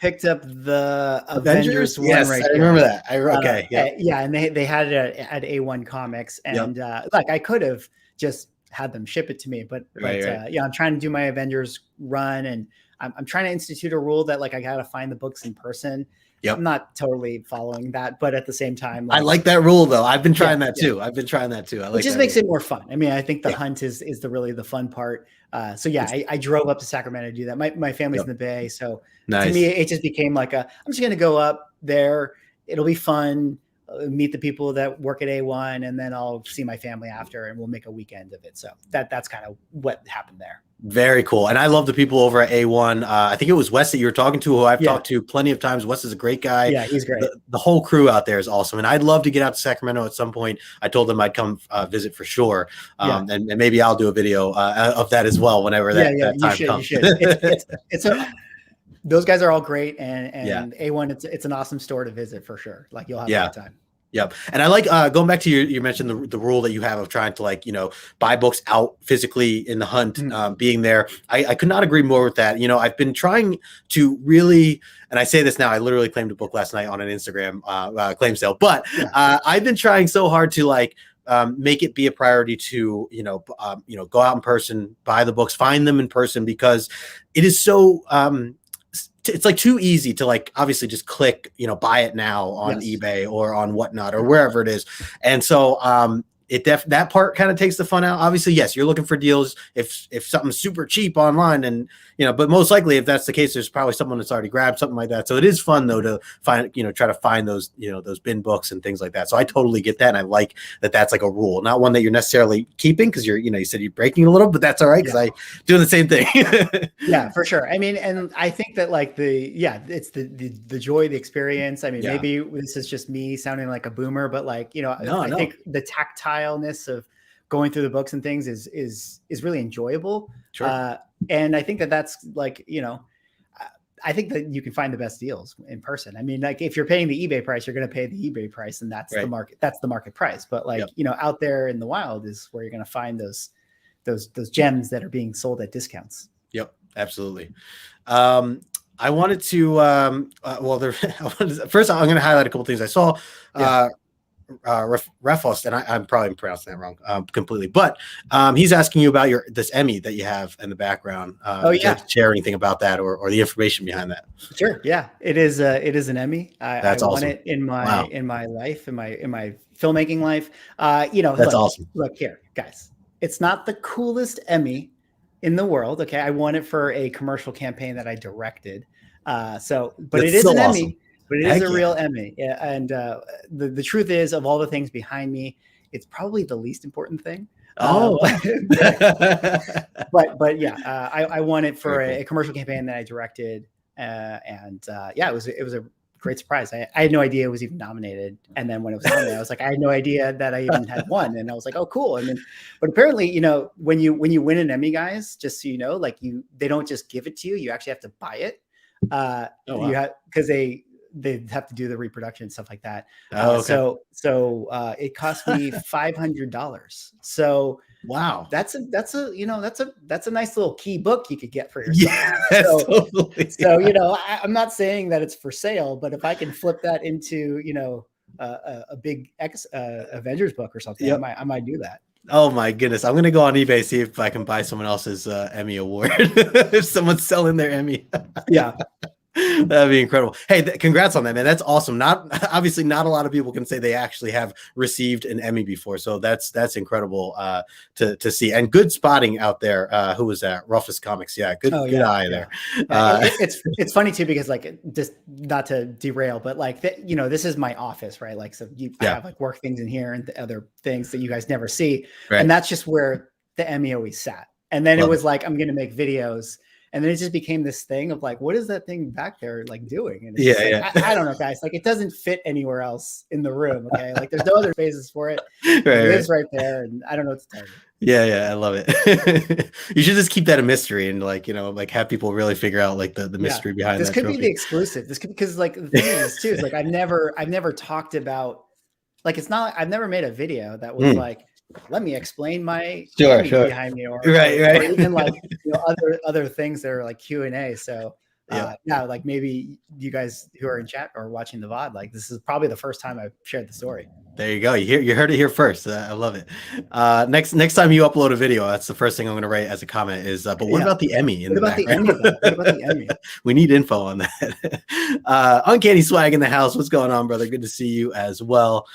picked up the Avengers one. Yes, right I remember that. And they had it at A1 Comics. And I could have just had them ship it to me, but I'm trying to do my Avengers run, and I'm trying to institute a rule that, like, I got to find the books in person. Yep. I'm not totally following that, but at the same time, I like that rule though. I've been trying that too. I've been trying that too. It just makes it more fun. I mean, I think the hunt is the fun part. I drove up to Sacramento to do that. My family's in the Bay, so to me, it just became like I'm just going to go up there. It'll be fun. Meet the people that work at A1, and then I'll see my family after, and we'll make a weekend of it. So that's kind of what happened there. Very cool. And I love the people over at A1. I think it was Wes that you were talking to, who I've talked to plenty of times. Wes is a great guy. Yeah, he's great. The whole crew out there is awesome. And I'd love to get out to Sacramento at some point. I told them I'd come visit for sure. And maybe I'll do a video of that as well whenever that time comes. You should. Those guys are all great. And A1, it's an awesome store to visit for sure. Like, you'll have a good time. Yep. And I like going back to you mentioned the rule that you have of trying to, like, buy books out physically in the hunt, being there. I could not agree more with that. I've been trying to really, and I say this now, I literally claimed a book last night on an Instagram claim sale, but I've been trying so hard to, like, make it be a priority to, go out in person, buy the books, find them in person, because it is so, it's like too easy to, like, obviously just click, buy it now on eBay or on whatnot or wherever it is. And so, that part kind of takes the fun out. Obviously, yes, you're looking for deals if something's super cheap online, and but most likely if that's the case, there's probably someone that's already grabbed something like that. So it is fun though to find, try to find those, those bin books and things like that. So I totally get that, and I like that that's like a rule, not one that you're necessarily keeping because you said you're breaking a little, but that's all right because I do the same thing. Yeah, for sure. I mean, and I think that like it's the joy, the experience. I mean, maybe this is just me sounding like a boomer, but like, I think the tactileness of going through the books and things is really enjoyable. Sure. And I think that that's like, I think that you can find the best deals in person. I mean, like if you're paying the eBay price, you're going to pay the eBay price, and that's the market. That's the market price. But like, out there in the wild is where you're going to find those gems that are being sold at discounts. Yep, absolutely. I wanted to, first I'm going to highlight a couple things I saw. Refos, and I'm probably pronouncing that wrong completely, but he's asking you about this Emmy that you have in the background. Share anything about that or the information behind that? Sure. Yeah, it is an Emmy. That's awesome. Won it in my life, in my filmmaking life. That's awesome. Look here, guys. It's not the coolest Emmy in the world. Okay, I won it for a commercial campaign that I directed. But it is an Emmy. But it is a real Emmy. Yeah, and the truth is, of all the things behind me, it's probably the least important thing. But yeah, I won it for a commercial campaign that I directed, it was a great surprise. I had no idea it was even nominated, and then when it was nominated, I was like, I had no idea that I even had won, and I was like, oh, cool. And then, but apparently, when you win an Emmy, guys, just so you know, like they don't just give it to you; you actually have to buy it. Because they have to do the reproduction and stuff like that. So it cost me $500. So wow, that's a nice little key book you could get for yourself. Yeah, totally. So I'm not saying that it's for sale, but if I can flip that into a big Avengers book or something, I might do that. Oh my goodness. I'm going to go on eBay, see if I can buy someone else's Emmy award. If someone's selling their Emmy. Yeah. That'd be incredible. Hey, congrats on that, man. That's awesome. Obviously not a lot of people can say they actually have received an Emmy before. So that's incredible to see, and good spotting out there. Who was that? Roughest Comics. Yeah. Good eye there. It's funny too, because like, just not to derail, but like this is my office, right? Like, so I have like work things in here and the other things that you guys never see. Right. And that's just where the Emmy always sat. And then it was like, I'm going to make videos. And then it just became this thing of like, what is that thing back there like doing? And it's I don't know, guys. Like, it doesn't fit anywhere else in the room. Okay, like there's no other spaces for it. It is right there, and I don't know what to tell you. Yeah, I love it. You should just keep that a mystery and like have people really figure out like the mystery behind this. That could trophy. Be the exclusive. This could, because like the thing is too is like I've never talked about, like, it's not, I've never made a video that was like, let me explain my behind me, or even like other things that are like Q&A. So like maybe you guys who are in chat or watching the VOD, like this is probably the first time I've shared the story. There you go. You heard it here first. I love it. Next time you upload a video, that's the first thing I'm going to write as a comment is, but what about the Emmy? What about the Emmy? We need info on that. Uncanny Swag in the house. What's going on, brother? Good to see you as well.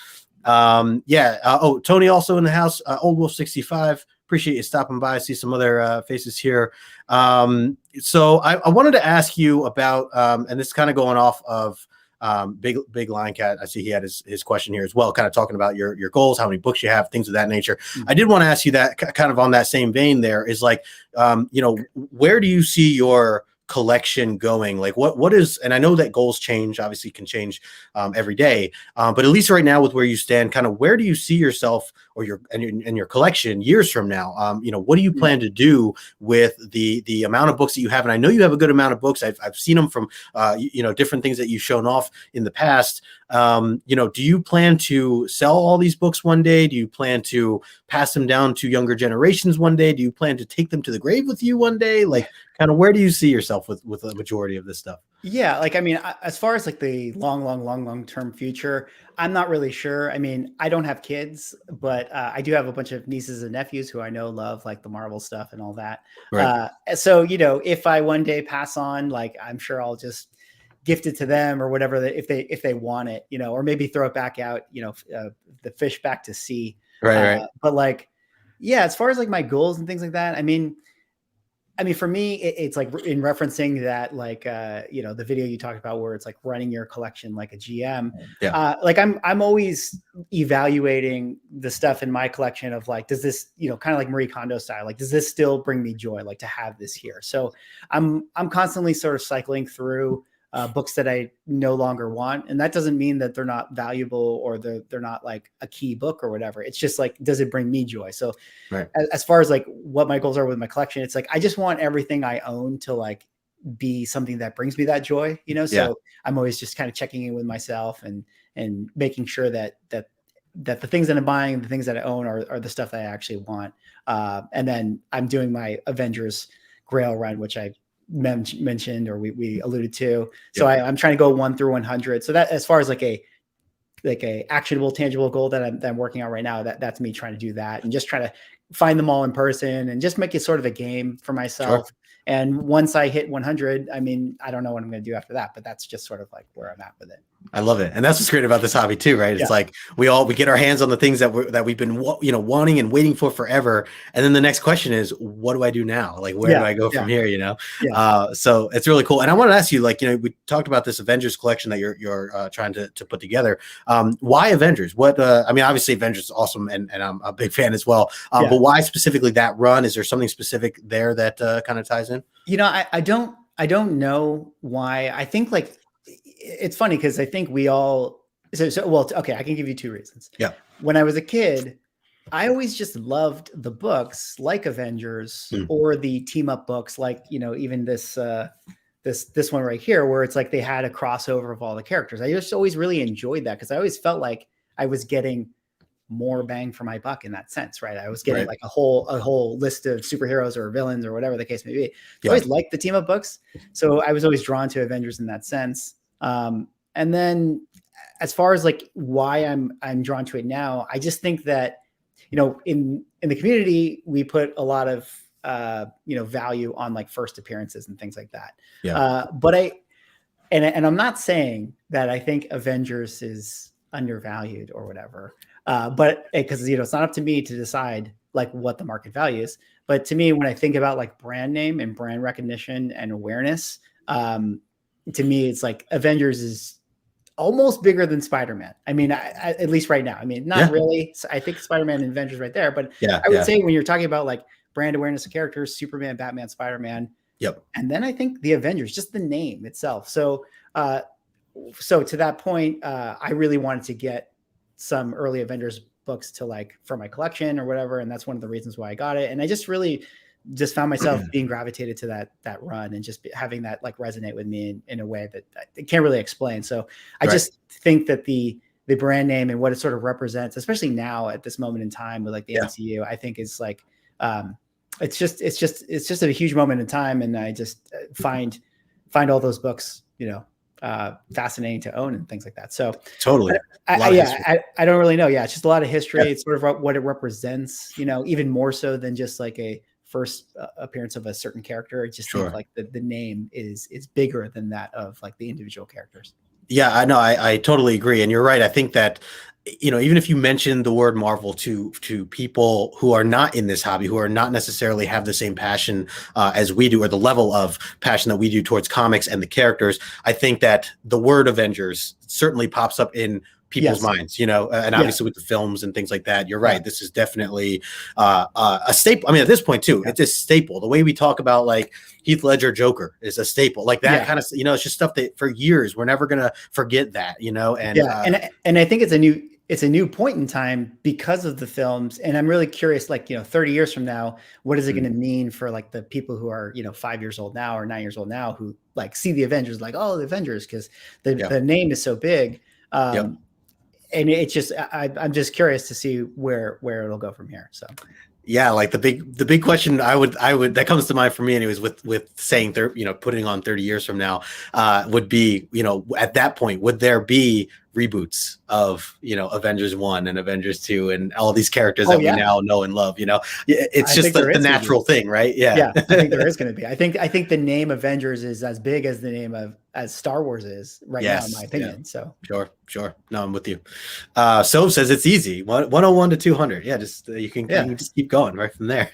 Tony also in the house. Old Wolf 65. Appreciate you stopping by. I see some other faces here. So I wanted to ask you about, and this is kind of going off of Big Lion Cat. I see he had his question here as well, kind of talking about your goals, how many books you have, things of that nature. I did want to ask you that kind of on that same vein. There is like, where do you see your collection going? Like what is, and I know that goals change, obviously can change every day, but at least right now with where you stand, kind of where do you see yourself or your collection years from now? What do you plan to do with the amount of books that you have? And I know you have a good amount of books. I've seen them from different things that you've shown off in the past. Do you plan to sell all these books one day? Do you plan to pass them down to younger generations one day? Do you plan to take them to the grave with you one day? Like, kind of where do you see yourself with the majority of this stuff? Yeah, like, I mean, as far as like the long term future, I'm not really sure. I mean, I don't have kids, but I do have a bunch of nieces and nephews who I know love like the Marvel stuff and all that. Right. So, if I one day pass on, like, I'm sure I'll just gift it to them or whatever, if they want it, or maybe throw it back out, the fish back to sea. Right. But like, yeah, as far as like my goals and things like that, I mean, for me, it's like in referencing that, like, you know, the video you talked about where it's like running your collection like a GM. Like I'm always evaluating the stuff in my collection of like, does this, you know, kind of like Marie Kondo style, like, does this still bring me joy, like to have this here? So I'm constantly sort of cycling through books that I no longer want. And that doesn't mean that they're not valuable or they're not like a key book or whatever. It's just like, does it bring me joy? So as far as like what my goals are with my collection, it's like, I just want everything I own to like be something that brings me that joy, you know? So I'm always just kind of checking in with myself and making sure that the things that I'm buying, the things that I own are the stuff that I actually want. And then I'm doing my Avengers Grail Run, which I mentioned or we alluded to. So I'm trying to go 1 through 100. So that, as far as like a actionable, tangible goal that I'm working on right now, that's me trying to do that and just trying to find them all in person and just make it sort of a game for myself. And once I hit 100, I mean, I don't know what I'm going to do after that, but that's just sort of like where I'm at with it. I love it. And that's what's great about this hobby too, right? It's like we get our hands on the things that we've been, you know, wanting and waiting for forever. And then the next question is, what do I do now? Like, where do I go from here? You know? So it's really cool. And I want to ask you, like, you know, we talked about this Avengers collection that you're trying to put together. Why Avengers? What, I mean, obviously Avengers is awesome and I'm a big fan as well. But why specifically that run? Is there something specific there that kind of ties in? You know, I don't know why. I think like, it's funny because I think we all, well, okay, I can give you 2 reasons. When I was a kid, I always just loved the books like Avengers or the team up books, like, you know, even this one right here, where it's like they had a crossover of all the characters. I just always really enjoyed that because I always felt like I was getting more bang for my buck in that sense, right? I was getting like a whole list of superheroes or villains or whatever the case may be. I always liked the team up books, so I was always drawn to Avengers in that sense. And then as far as like why I'm drawn to it now, I just think that, you know, in the community, we put a lot of, you know, value on like first appearances and things like that. But I'm not saying that I think Avengers is undervalued or whatever. But because, you know, it's not up to me to decide like what the market value is. But to me, when I think about like brand name and brand recognition and awareness, to me, it's like Avengers is almost bigger than Spider-Man. I mean, at least right now. I mean, not really. I think Spider-Man and Avengers right there. But I would say when you're talking about like brand awareness of characters, Superman, Batman, Spider-Man. And then I think the Avengers, just the name itself. So to that point, I really wanted to get some early Avengers books to like for my collection or whatever. And that's one of the reasons why I got it. And I just really just found myself being gravitated to that run and just having that like resonate with me in a way that I can't really explain. So I just think that the brand name and what it sort of represents, especially now at this moment in time with like the MCU, I think is like, it's just a huge moment in time. And I just find all those books, you know, fascinating to own and things like that. So totally. I don't really know. It's just a lot of history. It's sort of what it represents, you know, even more so than just like a first appearance of a certain character. I just think like the name is bigger than that of like the individual characters. Yeah, I know. I totally agree. And you're right. I think that, you know, even if you mention the word Marvel to people who are not in this hobby, who are not necessarily have the same passion as we do, or the level of passion that we do towards comics and the characters, I think that the word Avengers certainly pops up in people's minds, you know, and obviously with the films and things like that, you're right. This is definitely a staple. I mean, at this point too, it's a staple. The way we talk about like Heath Ledger Joker is a staple, like that kind of, you know, it's just stuff that for years, we're never going to forget that, you know? And, and I think it's a new point in time because of the films. And I'm really curious, like, you know, 30 years from now, what is it going to mean for like the people who are, you know, 5 years old now or 9 years old now, who like see the Avengers, like, oh, the Avengers, because the name is so big. And it's just, I'm just curious to see where it'll go from here. So, yeah, like the big question I would that comes to mind for me anyways with saying, you know, putting on 30 years from now would be, you know, at that point, would there be reboots of, you know, Avengers 1 and Avengers 2 and all these characters that we now know and love, you know. It's just the natural thing, right? Yeah. I think there is going to be. I think the name Avengers is as big as the name as Star Wars is right now, in my opinion. So sure. No, I'm with you. So says it's easy. 101 to 200. Yeah, just you can just keep going right from there.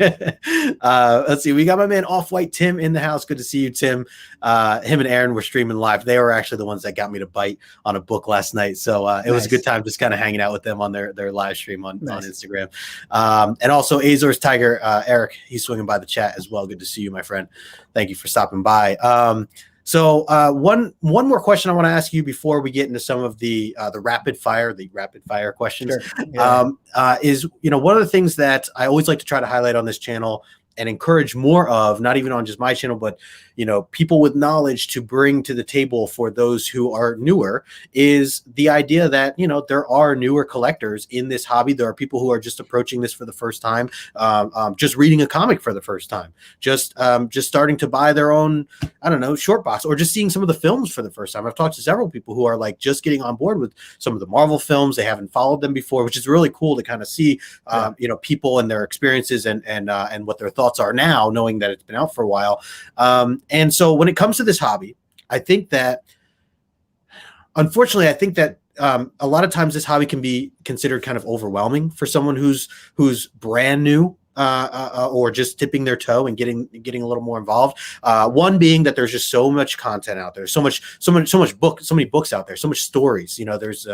Let's see. We got my man Off-White Tim in the house. Good to see you, Tim. Him and Aaron were streaming live. They were actually the ones that got me to bite on a book last night. So it was a good time just kind of hanging out with them on their live stream on Instagram. And also Azor's Tiger, Eric, he's swinging by the chat as well. Good to see you, my friend. Thank you for stopping by. So one more question I want to ask you before we get into some of the rapid fire questions. Sure. Is, you know, one of the things that I always like to try to highlight on this channel and encourage more of, not even on just my channel, but, you know, people with knowledge to bring to the table for those who are newer, is the idea that, you know, there are newer collectors in this hobby. There are people who are just approaching this for the first time, just reading a comic for the first time, just starting to buy their own, I don't know, short box, or just seeing some of the films for the first time. I've talked to several people who are like just getting on board with some of the Marvel films. They haven't followed them before, which is really cool to kind of see, you know, people and their experiences and what their thoughts are now, knowing that it's been out for a while. And so when it comes to this hobby, I think that, unfortunately, a lot of times this hobby can be considered kind of overwhelming for someone who's brand new, or just tipping their toe and getting a little more involved. One being that there's just so much content out there, so many books out there, so much stories. You know, there's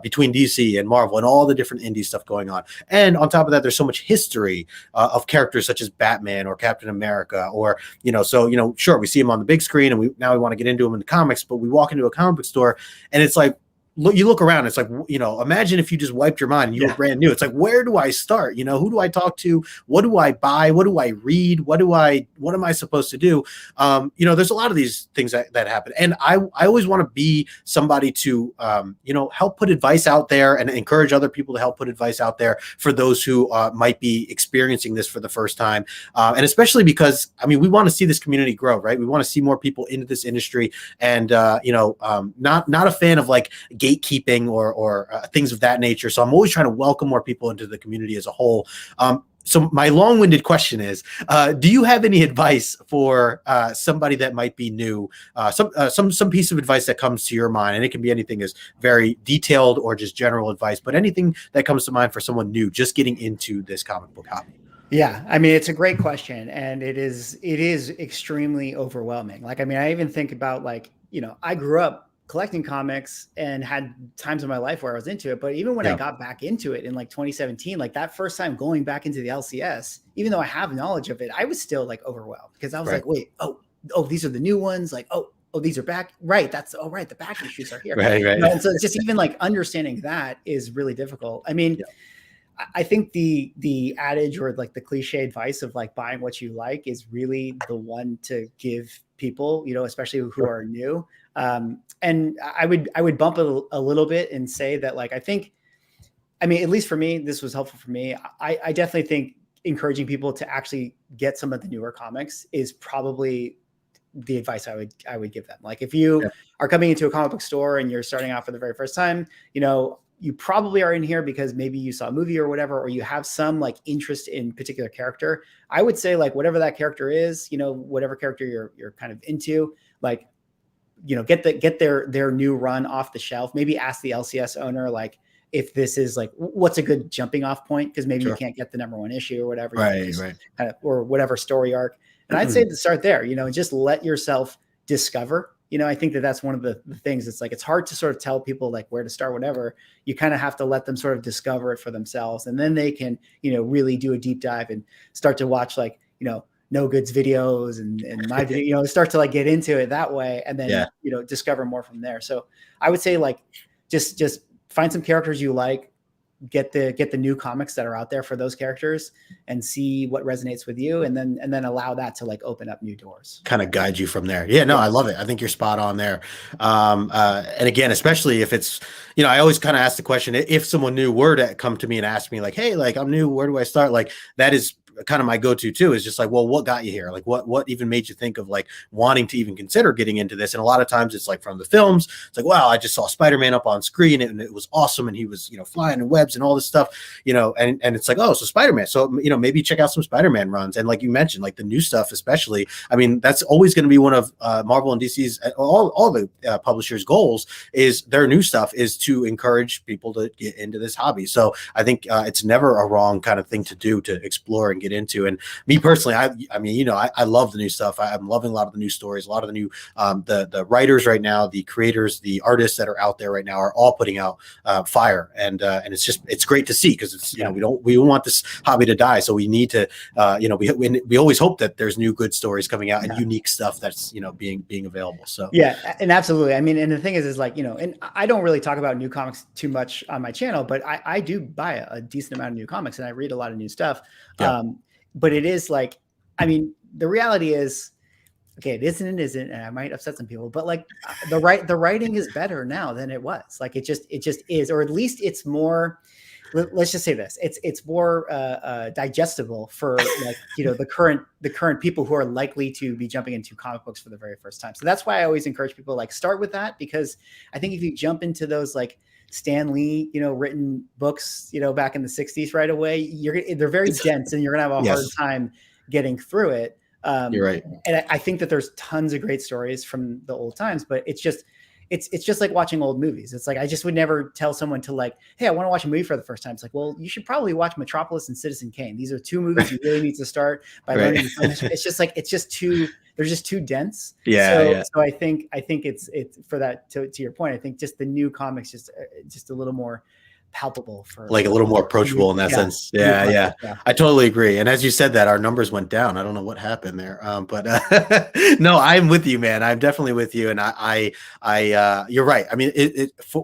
between DC and Marvel and all the different indie stuff going on, and on top of that, there's so much history of characters such as Batman or Captain America, or, you know, so, you know, sure, we see them on the big screen and we want to get into them in the comics, but we walk into a comic book store and it's like, you look around, it's like, you know, imagine if you just wiped your mind and you were brand new. It's like, where do I start? You know, who do I talk to? What do I buy? What do I read? What am I supposed to do? You know, there's a lot of these things that happen. And I always want to be somebody to, you know, help put advice out there and encourage other people to help put advice out there for those who might be experiencing this for the first time. And especially because, I mean, we want to see this community grow, right? We want to see more people into this industry, and, you know, not a fan of like gatekeeping or things of that nature. So I'm always trying to welcome more people into the community as a whole. So my long-winded question is, do you have any advice for somebody that might be new? Some piece of advice that comes to your mind, and it can be anything as very detailed or just general advice, but anything that comes to mind for someone new just getting into this comic book hobby. Yeah, I mean, it's a great question, and it is extremely overwhelming. Like, I mean, I even think about, like, you know, I grew up collecting comics and had times in my life where I was into it. But even when I got back into it in like 2017, like that first time going back into the LCS, even though I have knowledge of it, I was still like overwhelmed, because I was like, wait, oh, these are the new ones. Like, oh, these are back. Right. The back issues are here. Right. You know, and so it's just even like understanding that is really difficult. I mean, I think the adage, or like the cliche advice of like buying what you like, is really the one to give people, you know, especially who are new. And I would bump it a little bit and say that, like, I mean, at least for me, this was helpful for me. I definitely think encouraging people to actually get some of the newer comics is probably the advice I would give them. Like, if you are coming into a comic book store and you're starting out for the very first time, you know, you probably are in here because maybe you saw a movie or whatever, or you have some like interest in particular character. I would say, like, whatever that character is, you know, whatever character you're kind of into, like, you know, get their new run off the shelf. Maybe ask the LCS owner, like, if this is like, what's a good jumping off point? Because maybe you can't get the #1 issue or whatever, right. Kind of, or whatever story arc. And I'd say to start there, you know, and just let yourself discover. You know, I think that's one of the things. It's like, it's hard to sort of tell people like where to start, whatever. You kind of have to let them sort of discover it for themselves, and then they can, you know, really do a deep dive and start to watch, like, you know, No Good's videos and my video, you know, start to like get into it that way, and then you know, discover more from there. So I would say, like, just find some characters you like, get the new comics that are out there for those characters, and see what resonates with you, and then allow that to like open up new doors, kind of guide you from there. Yeah, no, I love it. I think you're spot on there. And again, especially if it's, you know, I always kind of ask the question, if someone new were to come to me and ask me like, hey, like, I'm new, where do I start? Like, that is kind of my go-to too, is just like, well, what got you here? Like what even made you think of like wanting to even consider getting into this? And a lot of times it's like from the films, it's like, wow, I just saw Spider-Man up on screen and it was awesome. And he was, flying in webs and all this stuff, and it's like, oh, so Spider-Man. So, maybe check out some Spider-Man runs. And like you mentioned, like the new stuff, especially, I mean, that's always going to be one of Marvel and DC's, all the publishers' goals is their new stuff is to encourage people to get into this hobby. So I think it's never a wrong kind of thing to do, to explore and get into. And me personally, I mean, I love the new stuff. I'm loving a lot of the new stories, a lot of the new, the writers right now, the creators, the artists that are out there right now are all putting out fire. And it's great to see, because it's, we don't want this hobby to die. So we need to, we always hope that there's new good stories coming out and unique stuff that's, being available. So yeah, and absolutely. I mean, and the thing is like, and I don't really talk about new comics too much on my channel, but I do buy a decent amount of new comics and I read a lot of new stuff. Yeah. But it is like, I mean, the reality is, okay, it isn't, and I might upset some people, but like the writing is better now than it was. Like it just is, or at least it's more, let's just say this, it's more digestible for like, the current people who are likely to be jumping into comic books for the very first time. So that's why I always encourage people, like, start with that, because I think if you jump into those like Stan Lee, written books, back in the 60s right away, they're very dense and you're gonna have a hard time getting through it. You're right. And I think that there's tons of great stories from the old times, but it's just like watching old movies. It's like, I just would never tell someone to like, hey, I want to watch a movie for the first time. It's like, well, you should probably watch Metropolis and Citizen Kane. These are two movies you really need to start by learning. It's just like, they're just too dense. So I think it's for that, to your point, I think just the new comics, just a little more palpable, for like a little more approachable in that sense. Yeah. I totally agree. And as you said that, our numbers went down. I don't know what happened there. But no, I'm with you, man. I'm definitely with you. And I you're right. I mean,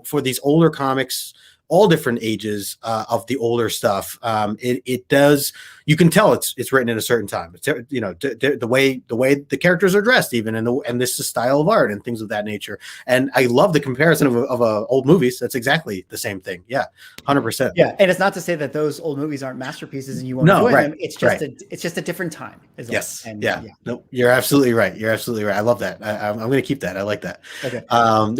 for these older comics, all different ages of the older stuff, it does, you can tell it's written in a certain time. It's, the way the characters are dressed, even, and this is style of art and things of that nature. And I love the comparison of old movies. That's exactly the same thing. Yeah, 100%. Yeah, and it's not to say that those old movies aren't masterpieces and you won't enjoy them. It's just a different time. Yes. And, no, you're absolutely right. I love that. I'm going to keep that. I like that. Okay. I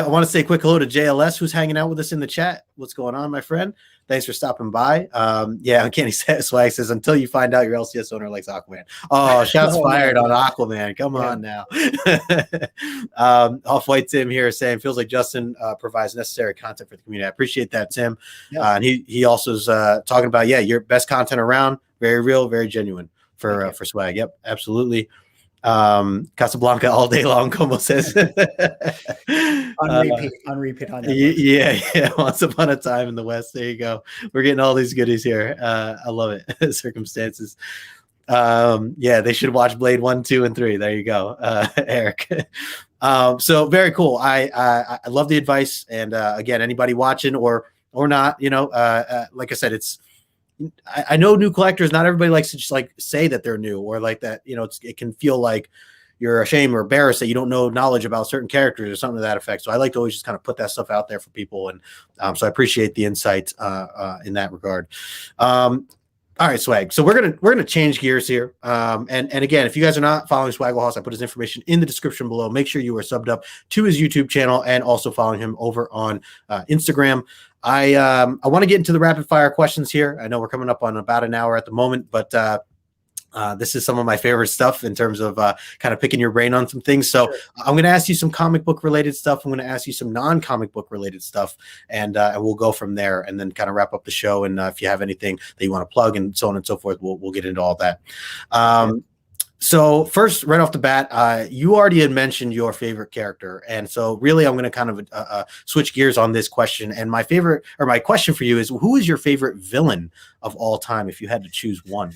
want to say a quick hello to JLS, who's hanging out with us in the chat. What's going on, my friend? Thanks for stopping by. Uncanny Swag says, until you find out your LCS owner likes Aquaman. Oh, shots fired on Aquaman. Come on now. Off-White Tim here saying, feels like Justin provides necessary content for the community. I appreciate that, Tim. Yeah. And he also is talking about, your best content around. Very real, very genuine for Swag. Yep, absolutely. Casablanca all day long, como says. on repeat on that. Once upon a time in the West. There you go. We're getting all these goodies here. I love it. Circumstances. They should watch Blade 1, 2, and 3. There you go, Eric. So very cool. I love the advice. And again, anybody watching or not, like I said, I know new collectors, not everybody likes to just like say that they're new, or like that, it can feel like you're ashamed or embarrassed that you don't know knowledge about certain characters or something to that effect. So I like to always just kind of put that stuff out there for people. And so I appreciate the insight in that regard. All right, Swag. So we're gonna change gears here. And again, if you guys are not following Swagglehaus, I put his information in the description below. Make sure you are subbed up to his YouTube channel and also following him over on Instagram. I want to get into the rapid fire questions here. I know we're coming up on about an hour at the moment, but this is some of my favorite stuff in terms of kind of picking your brain on some things. So sure. I'm going to ask you some comic book related stuff. I'm going to ask you some non-comic book related stuff, and we'll go from there and then kind of wrap up the show. And if you have anything that you want to plug and so on and so forth, we'll get into all that. So first, right off the bat, you already had mentioned your favorite character. And so really, I'm going to kind of switch gears on this question. And my question for you is, who is your favorite villain of all time if you had to choose one?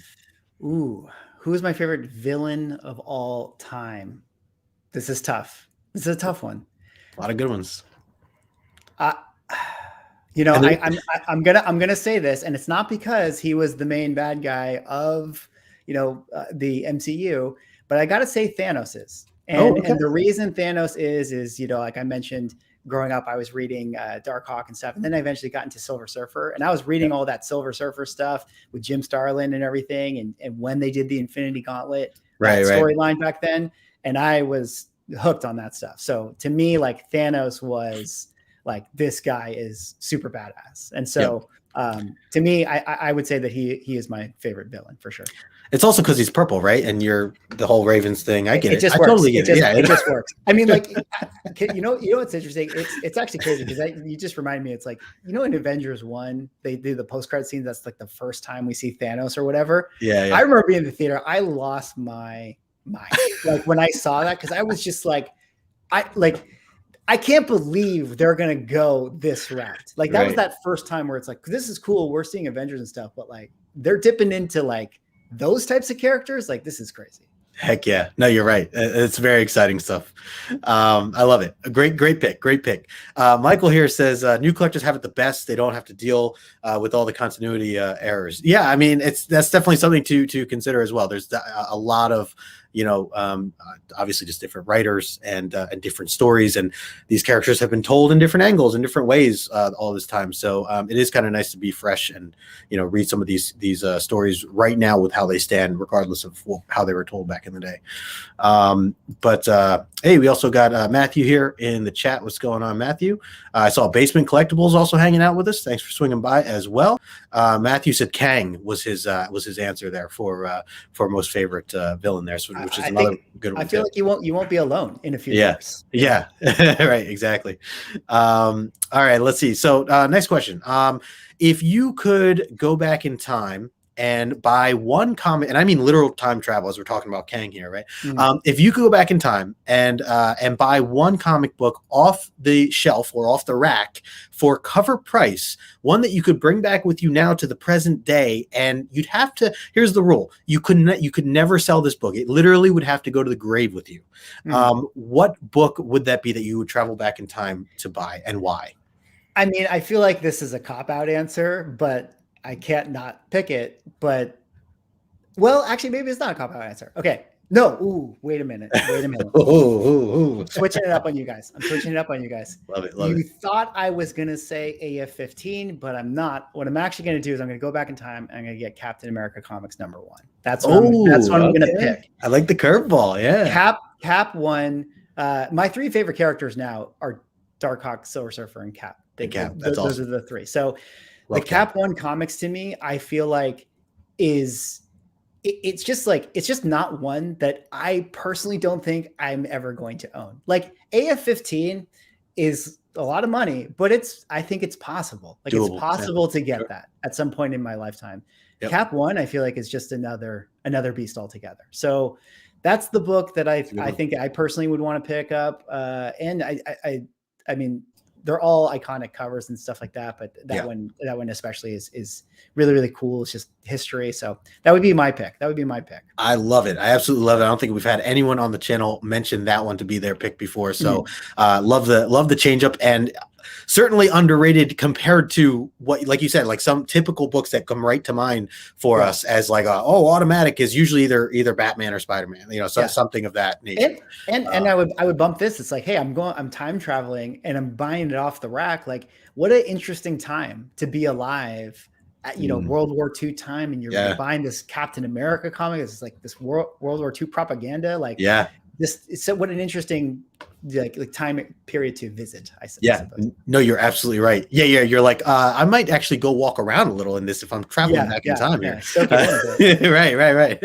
Ooh, who is my favorite villain of all time? This is tough. This is a tough one. A lot of good ones. I'm gonna say this, and it's not because he was the main bad guy of the MCU, but I gotta say Thanos is. And the reason Thanos is like I mentioned, growing up, I was reading Dark Hawk and stuff. And then I eventually got into Silver Surfer, and I was reading all that Silver Surfer stuff with Jim Starlin and everything. And when they did the Infinity Gauntlet storyline back then, and I was hooked on that stuff. So to me, like Thanos was like, this guy is super badass. And so to me, I would say that he is my favorite villain for sure. It's also because he's purple, right? And you're the whole Ravens thing. I get it. Just I works. totally get it. It just works. I mean, like, you know what's interesting? It's actually crazy because you just remind me. It's like, in Avengers 1, they do the post-credit scene. That's like the first time we see Thanos or whatever. Yeah. I remember being in the theater. I lost my mind like when I saw that, because I was just like, I can't believe they're gonna go this route. Like that was that first time where it's like, this is cool. We're seeing Avengers and stuff, but like they're dipping into like those types of characters. Like this is crazy. Heck yeah. No, you're right. It's very exciting stuff. I love it. A great pick. Great pick. Michael here says new collectors have it the best. They don't have to deal with all the continuity errors. Yeah, I mean, that's definitely something to consider as well. There's a lot of, obviously just different writers and different stories, and these characters have been told in different angles in different ways all this time. So it is kind of nice to be fresh and read some of these stories right now with how they stand, regardless of how they were told back in the day. But hey, we also got Matthew here in the chat. What's going on, Matthew? I saw Basement Collectibles also hanging out with us. Thanks for swinging by as well. Matthew said Kang was his answer there for most favorite villain there. So, which is another good one. I feel like you won't be alone in a few years. Yeah. Right. Exactly. All right. Let's see. So next question. If you could go back in time and buy one comic, and I mean literal time travel, as we're talking about Kang here, right? Mm-hmm. If you could go back in time and buy one comic book off the shelf or off the rack for cover price, one that you could bring back with you now to the present day, and you'd have to, here's the rule, you could never sell this book. It literally would have to go to the grave with you. Mm-hmm. What book would that be that you would travel back in time to buy, and why? I mean, I feel like this is a cop-out answer, but I can't not pick it. But, well, actually, maybe it's not a cop-out answer. Okay. No. Ooh, wait a minute. Switching it up on you guys. I'm switching it up on you guys. Love it. You thought I was going to say AF-15, but I'm not. What I'm actually going to do is I'm going to go back in time and I'm going to get Captain America Comics #1. That's what I'm going to pick. I like the curveball. Yeah. Cap 1. My three favorite characters now are Darkhawk, Silver Surfer, and Cap. Those awesome. Are the three. So the Cap 1 comics to me, I feel like it's just not one that I personally don't think I'm ever going to own. Like AF-15 is a lot of money, but I think it's possible. Like doable. It's possible to get that at some point in my lifetime. Yep. Cap 1, I feel like is just another beast altogether. So that's the book that I think I personally would want to pick up. And I mean, they're all iconic covers and stuff like that, but that one especially is really, really cool. It's just history. So that would be my pick. I love it. I absolutely love it. I don't think we've had anyone on the channel mention that one to be their pick before. So love the change up, and certainly underrated compared to what, like you said, like some typical books that come right to mind for us as like, automatic is usually either Batman or Spider-Man, something of that nature. And I would bump this. It's like, hey, I'm time traveling and I'm buying it off the rack. Like, what an interesting time to be alive at, World War II time. And you're buying this Captain America comic. It's like this World War II propaganda. Like, what an interesting like time period to visit. I suppose. No, you're absolutely right. You're like, I might actually go walk around a little in this if I'm traveling back in time here. Right.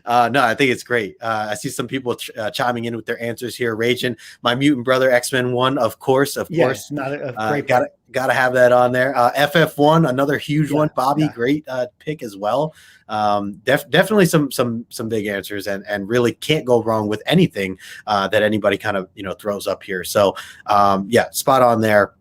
No, I think it's great. I see some people chiming in with their answers here. Raging, my mutant brother X-Men 1, of course. Not a great gotta have that on there. FF1, another huge one. Bobby, great pick as well. Definitely some big answers, and really can't go wrong with anything that anybody kind of throws up here. So spot on there.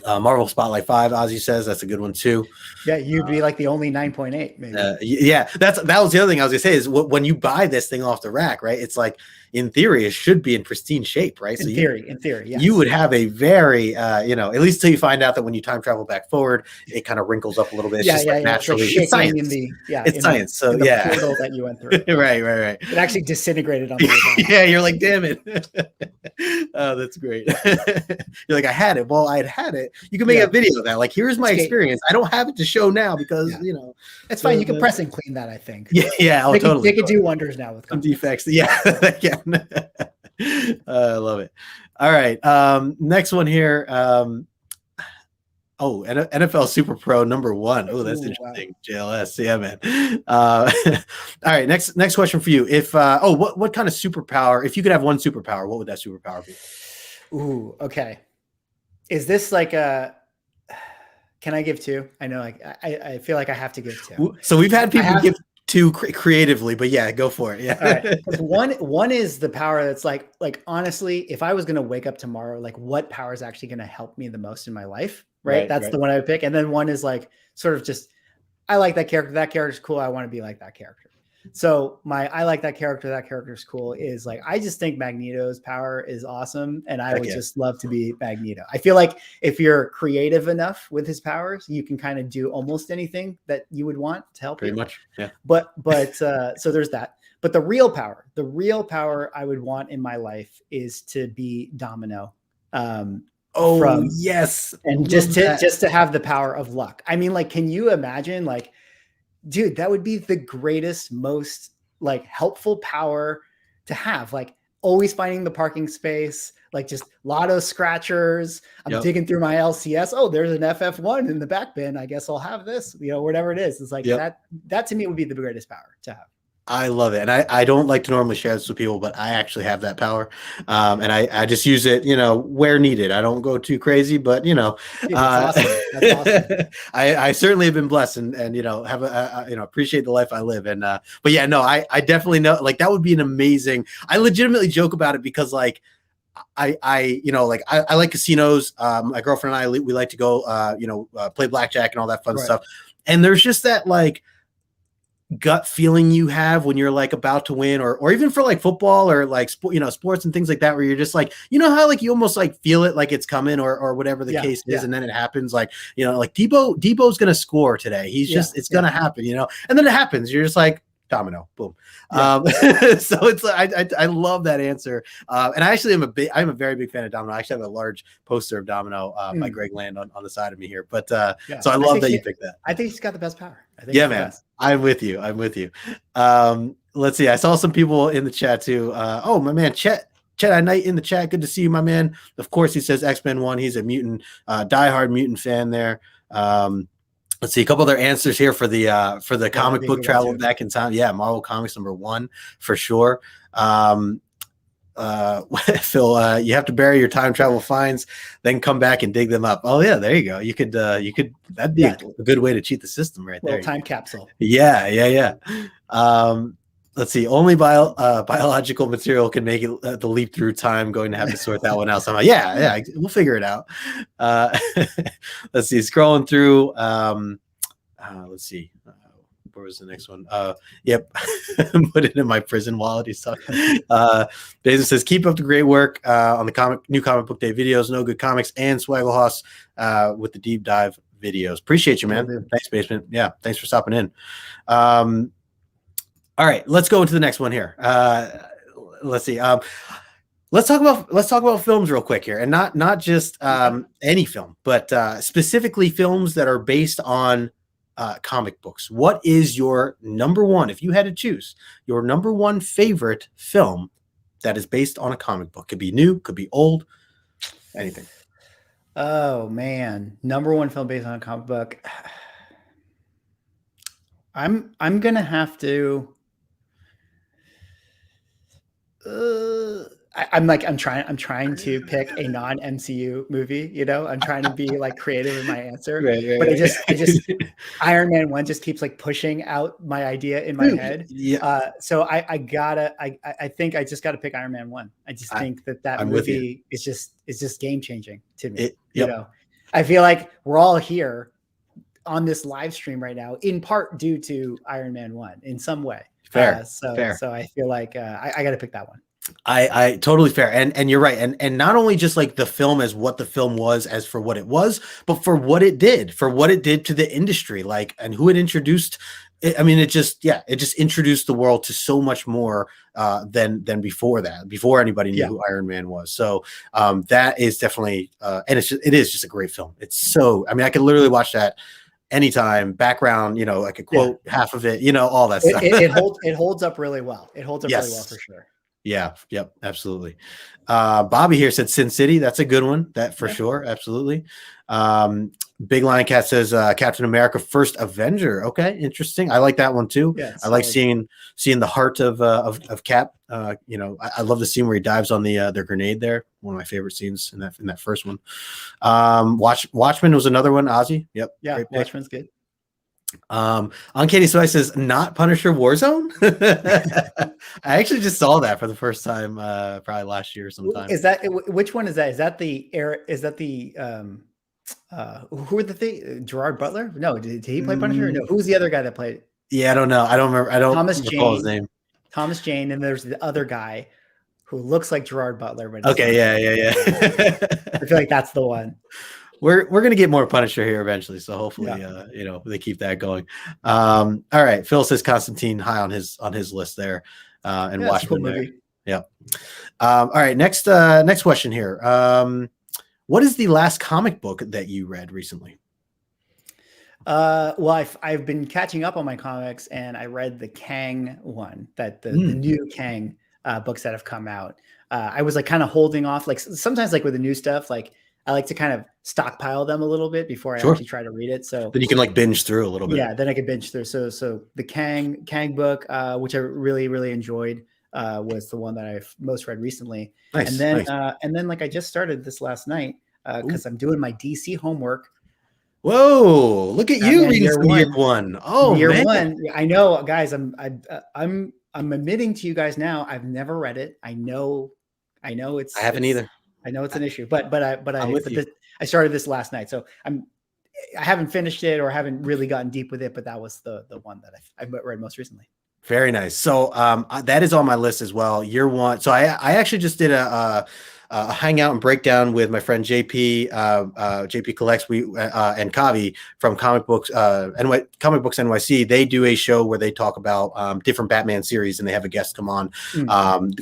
Marvel Spotlight 5, Ozzy says that's a good one too. You'd be like the only 9.8 maybe. That was the other thing I was gonna say is when you buy this thing off the rack, right? It's like in theory, it should be in pristine shape, right? In theory, yes. You would have a very, at least till you find out that when you time travel back forward, it kind of wrinkles up a little bit. It's naturally. It's science. It's science. So in the portal that you went through. Right. It actually disintegrated on the way down. Yeah, you're like, damn it. Oh, that's great. You're like, I had it. Well, I had it. You can make a video of that. Like, here's my experience. I don't have it to show now because it's fine. You can press and clean that, I think. Yeah. They could do wonders now with some defects. Yeah. I love it. All right. Next one here. NFL Super Pro #1. Oh, that's interesting. Wow. JLS. Yeah, man. All right. Next question for you. If what kind of superpower, if you could have one superpower, what would that superpower be? Ooh, okay. Is this like can I give two? I know, like I feel like I have to give two. So we've had people give two creatively, but yeah, go for it. Yeah. All right. One is the power that's like honestly, if I was going to wake up tomorrow, like what power is actually going to help me the most in my life? Right. That's the one I would pick. And then one is like sort of just, I like that character. That character's cool. I want to be like that character. So I like that character. That character's cool is like, I just think Magneto's power is awesome. And I would just love to be Magneto. I feel like if you're creative enough with his powers, you can kind of do almost anything that you would want to help you. Pretty much. Yeah. But so there's that. But the real power I would want in my life is to be Domino. Yes. And just to have the power of luck. I mean, like, can you imagine, like, dude, that would be the greatest, most like helpful power to have, like always finding the parking space, like just lotto scratchers. I'm digging through my LCS. Oh, there's an FF1 in the back bin. I guess I'll have this, whatever it is. It's like that to me would be the greatest power to have. I love it. And I don't like to normally share this with people, but I actually have that power. And I just use it, where needed. I don't go too crazy, but Dude, that's awesome. That's awesome. I certainly have been blessed and have appreciate the life I live. And, but yeah, no, I definitely know, like, that would be an amazing, I legitimately joke about it because like, I like casinos. My girlfriend and I, we like to go, play blackjack and all that fun stuff. And there's just that like gut feeling you have when you're like about to win, or even for like football or like sports and things like that, where you're just like, how like you almost like feel it like it's coming or whatever the case is, and then it happens. Like like Debo's gonna score today. He's just it's gonna happen, and then it happens. You're just like Domino, boom. So it's I love that answer, and I actually I'm a very big fan of Domino. I actually have a large poster of Domino by Greg Land on the side of me here. But so I love that you picked that. I think he's got the best power. I think man. I'm with you. Let's see. I saw some people in the chat too. Oh, my man, Chet Knight in the chat. Good to see you, my man. Of course, he says X-Men 1. He's a mutant, diehard mutant fan there. Let's see a couple other answers here for the comic book travel back in time. Yeah, Marvel Comics #1 for sure. Phil, you have to bury your time travel finds, then come back and dig them up. Oh yeah, there you go. You could that'd be a good way to cheat the system right there. Time capsule. Yeah. Let's see. Only biological material can make it the leap through time. Going to have to sort that one out somehow. Yeah. We'll figure it out. Let's see. Scrolling through. Let's see. Where was the next one? Yep. Put it in my prison wallet. He's talking. Basil says, keep up the great work on the new comic book day videos, No Good Comics, and Swagglehaus with the deep dive videos. Appreciate you, man. Thanks, Basement. Yeah, thanks for stopping in. All right, let's go into the next one here. Let's see. Let's talk about films real quick here, and not just any film, but specifically films that are based on comic books. What is your #1, if you had to choose, your #1 favorite film that is based on a comic book? Could be new, could be old, anything. Oh man, #1 film based on a comic book. I'm gonna have to. I'm trying to pick a non-MCU movie, I'm trying to be like creative in my answer, but I just Iron Man 1 just keeps like pushing out my idea in my head. Yeah. So I think I just gotta pick Iron Man 1. I just think that movie is just game changing to me. I feel like we're all here on this live stream right now, in part due to Iron Man 1 in some way. Fair. So I feel like I got to pick that one. I totally fair. And you're right. And not only just like the film as what the film was as for what it was, but for what it did to the industry, like, and who it introduced. I mean, it just introduced the world to so much more than before that, before anybody knew who Iron Man was. So that is definitely, and it is just a great film. It's so, I mean, I could literally watch that anytime. Background, I could quote half of it, all that stuff. It holds up really well. It holds up really well for sure. Yeah. Yep. Absolutely. Bobby here said Sin City. That's a good one. That for sure. Absolutely. Big Lion Cat says Captain America: First Avenger. Okay, interesting. I like that one too. Yeah, I like seeing the heart of Cap. I love the scene where he dives on the grenade there. One of my favorite scenes in that first one. Watchmen was another one. Ozzy. Yep. Yeah, Watchmen's good. Uncanny Spice says not Punisher Warzone. I actually just saw that for the first time probably last year sometime. Is that which one is that? Is that the who are the Gerard Butler? No, did he play Punisher? No, who's the other guy that played? Yeah, I don't know. I don't remember. I don't recall his name. Thomas Jane, and there's the other guy who looks like Gerard Butler. But okay, yeah. I feel like that's the one. We're gonna get more Punisher here eventually, so hopefully they keep that going. All right, Phil says Constantine high on his list there, and Watchmen there. Yeah. All right, next question here. What is the last comic book that you read recently? Well, I've been catching up on my comics, and I read the Kang one, that the new Kang books that have come out. I was like kind of holding off, like sometimes like with the new stuff, like I like to kind of stockpile them a little bit before I actually try to read it. So then you can like binge through a little bit. Yeah, then I could binge through. So the Kang book, which I really, really enjoyed, was the one that I've most read recently. Nice, and then like I just started this last night because I'm doing my DC homework. Whoa! Look at you reading year one. Oh, year one. I know, guys. I'm admitting to you guys now. I've never read it. I know. I haven't either. I know it's an issue, but I started this last night, so I haven't finished it or haven't really gotten deep with it, but that was the one that I read most recently. Very nice. So that is on my list as well. Year one. So I actually just did a hangout and breakdown with my friend JP Collects and Kavi from Comic Books NYC. They do a show where they talk about different Batman series, and they have a guest come on,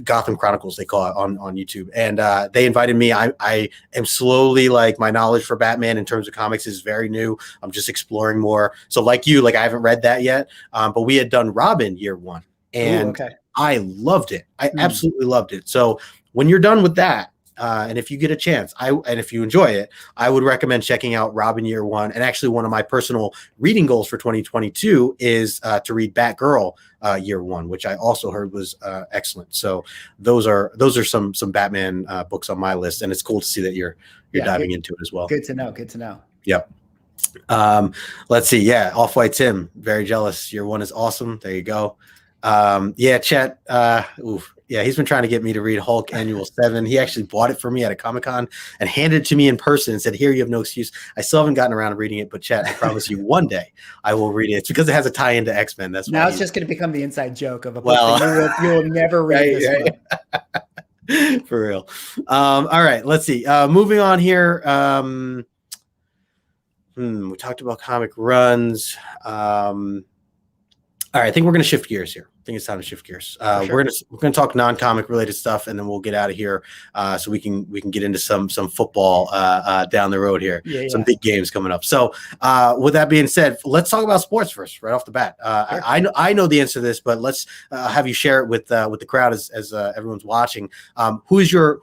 Gotham Chronicles they call it on YouTube, and they invited me. I am slowly, like, my knowledge for Batman in terms of comics is very new. I'm just exploring more. So like you, like I haven't read that yet, but we had done Robin year one, and I loved it. I absolutely loved it. So when you're done with that, and if you get a chance, and if you enjoy it, I would recommend checking out Robin year one. And actually, one of my personal reading goals for 2022 is to read Batgirl year one, which I also heard was excellent. So those are some Batman books on my list, and it's cool to see that you're diving into it as well. Good to know. Good to know. Yep. Let's see. Yeah, Off-White Tim, very jealous. Year one is awesome. There you go. Chet. Yeah, he's been trying to get me to read Hulk Annual 7. He actually bought it for me at a Comic-Con and handed it to me in person and said, "Here, you have no excuse." I still haven't gotten around to reading it, but Chet, I promise you one day I will read it. It's because it has a tie into X-Men. That's now it's just going to become the inside joke of a book that you will never read this one. For real. All right, let's see. Moving on here. We talked about comic runs. All right, I think we're going to shift gears here. I think it's time to shift gears. Sure. We're going to talk non-comic related stuff, and then we'll get out of here so we can get into some football down the road here. Some big games coming up. So with that being said, let's talk about sports first, right off the bat. Sure. I know the answer to this, but let's have you share it with the crowd as everyone's watching. Who is your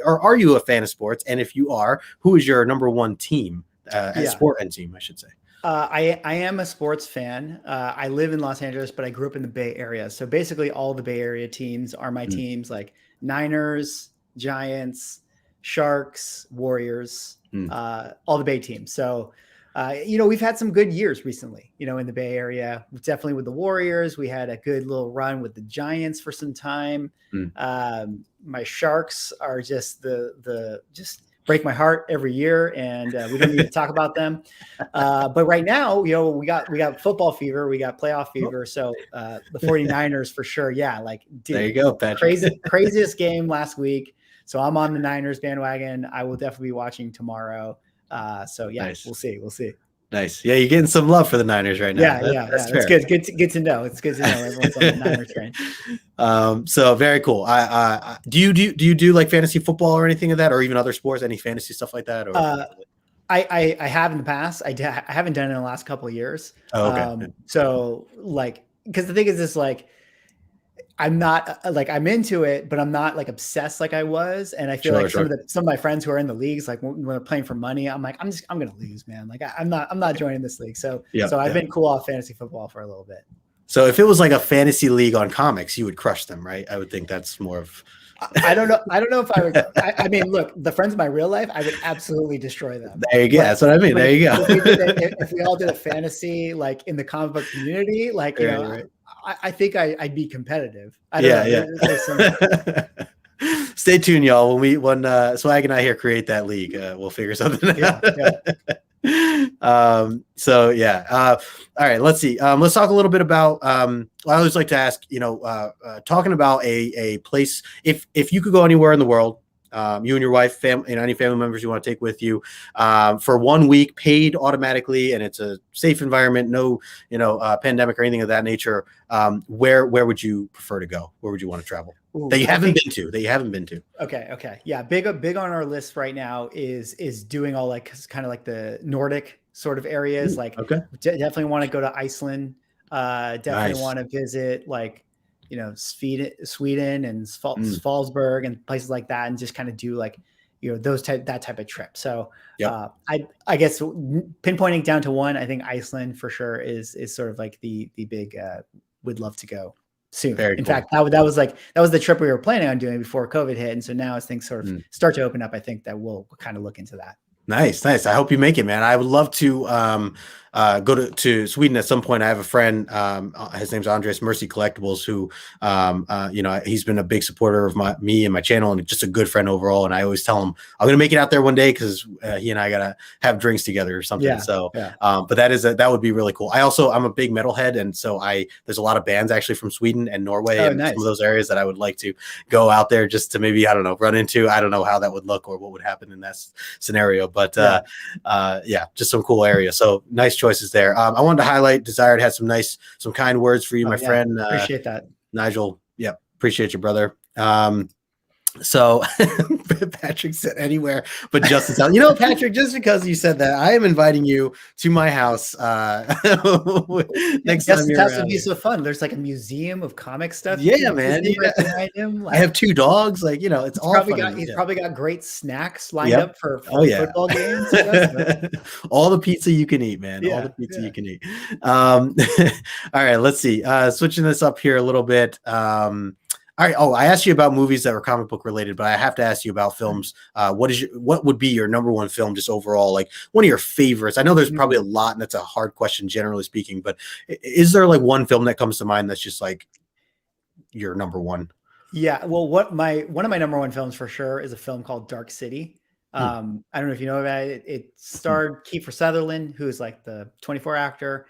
or are you a fan of sports? And if you are, who is your number one team? Sport and team, I should say. I am a sports fan. I live in Los Angeles, but I grew up in the Bay Area. So basically all the Bay Area teams are my teams, like Niners, Giants, Sharks, Warriors, all the Bay teams. So, we've had some good years recently, in the Bay Area, definitely with the Warriors. We had a good little run with the Giants for some time. My Sharks are just break my heart every year, and we don't need to talk about them. But right now, we got football fever, we got playoff fever. So the 49ers for sure. Yeah, like, dude, there you go, Patrick. Craziest game last week. So I'm on the Niners bandwagon. I will definitely be watching tomorrow. So yeah, nice. We'll see. Nice. Yeah, you're getting some love for the Niners right now. That's good. Good to know. It's good to know everyone's on the Niners train. So very cool. Do you do like fantasy football or anything of that, or even other sports? Any fantasy stuff like that? Or I have in the past. I haven't done it in the last couple of years. Oh, okay. So like, because the thing is this, like, I'm not like, I'm into it, but I'm not like obsessed like I was. And I feel like some of my friends who are in the leagues, like when they're playing for money, I'm like, I'm going to lose, man. Like I'm not joining this league. So I've been cool off fantasy football for a little bit. So if it was like a fantasy league on comics, you would crush them, right? I would think that's more of. I don't know if I would. I mean, look, the friends of my real life, I would absolutely destroy them. There you go. That's what I mean. There you go. If we all did a fantasy, like in the comic book community, like, right. I think I'd be competitive. I don't know. Stay tuned, y'all. When Swag and I here create that league, we'll figure something out. So yeah. All right, let's see. Let's talk a little bit about, I always like to ask, talking about a place, if you could go anywhere in the world, you and your wife, family, any family members you want to take with you, for 1 week, paid automatically, and it's a safe environment, no, pandemic or anything of that nature. Where would you prefer to go? Where would you want to travel? That you haven't been to. Okay. Yeah. Big on our list right now is doing all like kind of like the Nordic sort of areas. Like, definitely want to go to Iceland. Definitely want to visit like, Sweden and Svalbard and places like that, and just kind of do like, that type of trip. So I guess pinpointing down to one, I think Iceland for sure is sort of like the big, would love to go soon. In fact, that was the trip we were planning on doing before COVID hit. And so now as things sort of start to open up, I think that we'll kind of look into that. Nice. I hope you make it, man. I would love to go to Sweden at some point. I have a friend, his name's Andres Mercy Collectibles, who, he's been a big supporter of me and my channel, and just a good friend overall. And I always tell him I'm going to make it out there one day, because he and I got to have drinks together or something. But that would be really cool. I'm a big metalhead, and so there's a lot of bands actually from Sweden and Norway and some of those areas that I would like to go out there just to maybe, run into. I don't know how that would look or what would happen in that scenario, but just some cool areas. So nice choices there. I wanted to highlight, Desired had some kind words for you, my friend. Appreciate that, Nigel. Yeah, appreciate you, brother. So Patrick said anywhere but Justin's house. Patrick, just because you said that, I am inviting you to my house next time. Justin's house would be so fun. There's like a museum of comic stuff. Yeah, man. I have 2 dogs. Like, it's all he's probably got great snacks lined up for football games. All the pizza you can eat, man. All the pizza you can eat. All right, let's see. Switching this up here a little bit. All right. Oh, I asked you about movies that were comic book related, but I have to ask you about films. What would be your number one film, just overall, like one of your favorites? I know there's probably a lot, and that's a hard question, generally speaking, but is there like one film that comes to mind that's just like your number one? Yeah. Well, one of my number one films for sure is a film called Dark City. I don't know if you know about it. It starred Kiefer Sutherland, who's like the 24 actor.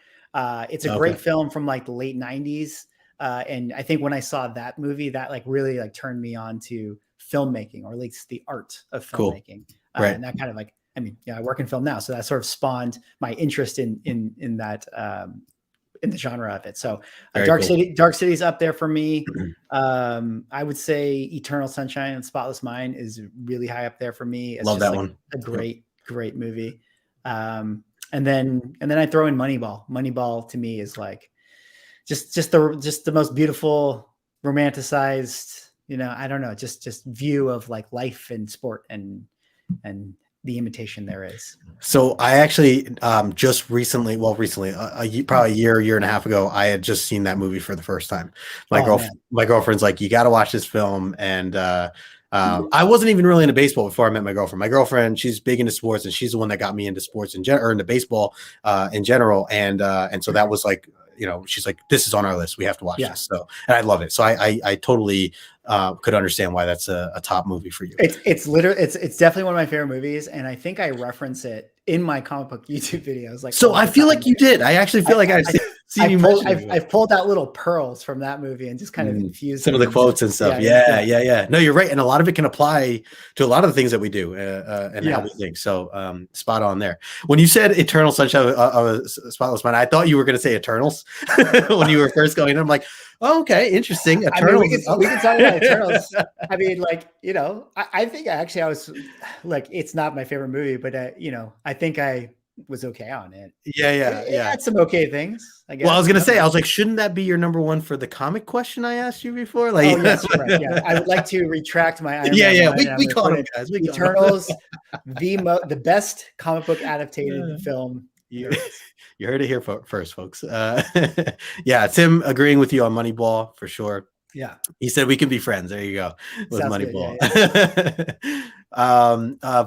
It's a great film from like the late 90s. And I think when I saw that movie, that like really like turned me on to filmmaking, or at least the art of filmmaking. Right. And that kind of like, I work in film now, so that sort of spawned my interest in that, in the genre of it. So Dark City's up there for me. I would say Eternal Sunshine of the Spotless Mind is really high up there for me. It's Love that one. A great movie. And then I throw in Moneyball. Moneyball to me is like, just the most beautiful, romanticized, I don't know, just view of like life and sport and the imitation there is. So I actually just recently, probably a year and a half ago, I had just seen that movie for the first time. My girlfriend's like, you got to watch this film, and I wasn't even really into baseball before I met my girlfriend. My girlfriend, she's big into sports, and she's the one that got me into sports or into baseball in general, and so that was like, she's like, this is on our list. We have to watch this. So, and I love it. So I totally could understand why that's a top movie for you. It's literally, it's definitely one of my favorite movies. And I think I reference it in my comic book YouTube videos. Like, so I feel like you did. I actually feel like I've seen you mention it. I've pulled out little pearls from that movie and just kind of infused some of the quotes and stuff. Yeah. No, you're right. And a lot of it can apply to a lot of the things that we do and how we think. So spot on there. When you said Eternal Sunshine of a Spotless Mind, I thought you were going to say Eternals when you were first going in. I'm like, oh, okay, interesting. Eternals. I mean, we can talk about Eternals. I mean, like, I think I was like, it's not my favorite movie, but I think I was okay on it. It had some okay things, I guess. Well, I was gonna say, I was like, shouldn't that be your number one for the comic question I asked you before? Like, yes, right. Yeah, I would like to retract my Iron Man. We caught him, guys. Eternals, the best comic book adapted film. You heard it here first, folks. Tim agreeing with you on Moneyball for sure. Yeah, he said we can be friends. There you go with Sounds Moneyball.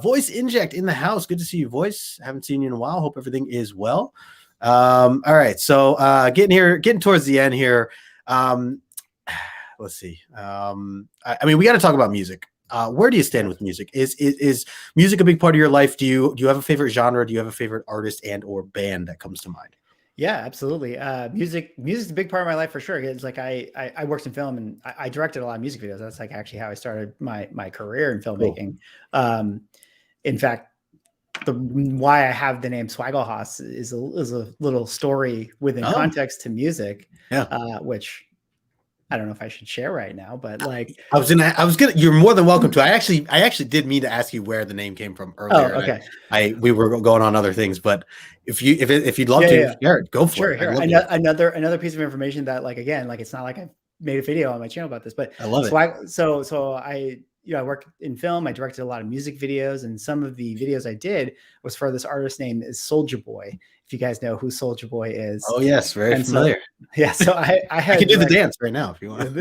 Voice Inject in the house. Good to see you, Voice. Haven't seen you in a while. Hope everything is well. All right, so getting towards the end here. Let's see. I mean, we got to talk about music. Where do you stand with music? Is music a big part of your life? Do you have a favorite genre? Do you have a favorite artist and or band that comes to mind? Yeah, absolutely. Music's a big part of my life for sure. It's like I worked in film and I directed a lot of music videos. That's like actually how I started my career in filmmaking. Cool. In fact, why I have the name Swagglehaus is a little story within context to music, which I don't know if I should share right now, but like I was gonna. You're more than welcome to. I actually did mean to ask you where the name came from earlier. Oh, okay. We were going on other things, but if you'd love to share it, go for it. Sure. Another piece of information that it's not like I made a video on my channel about this, but I love it. So I worked in film. I directed a lot of music videos, and some of the videos I did was for this artist named Soulja Boy. If you guys know who Soulja Boy is. Oh yes, very familiar. So I can do the dance right now if you want.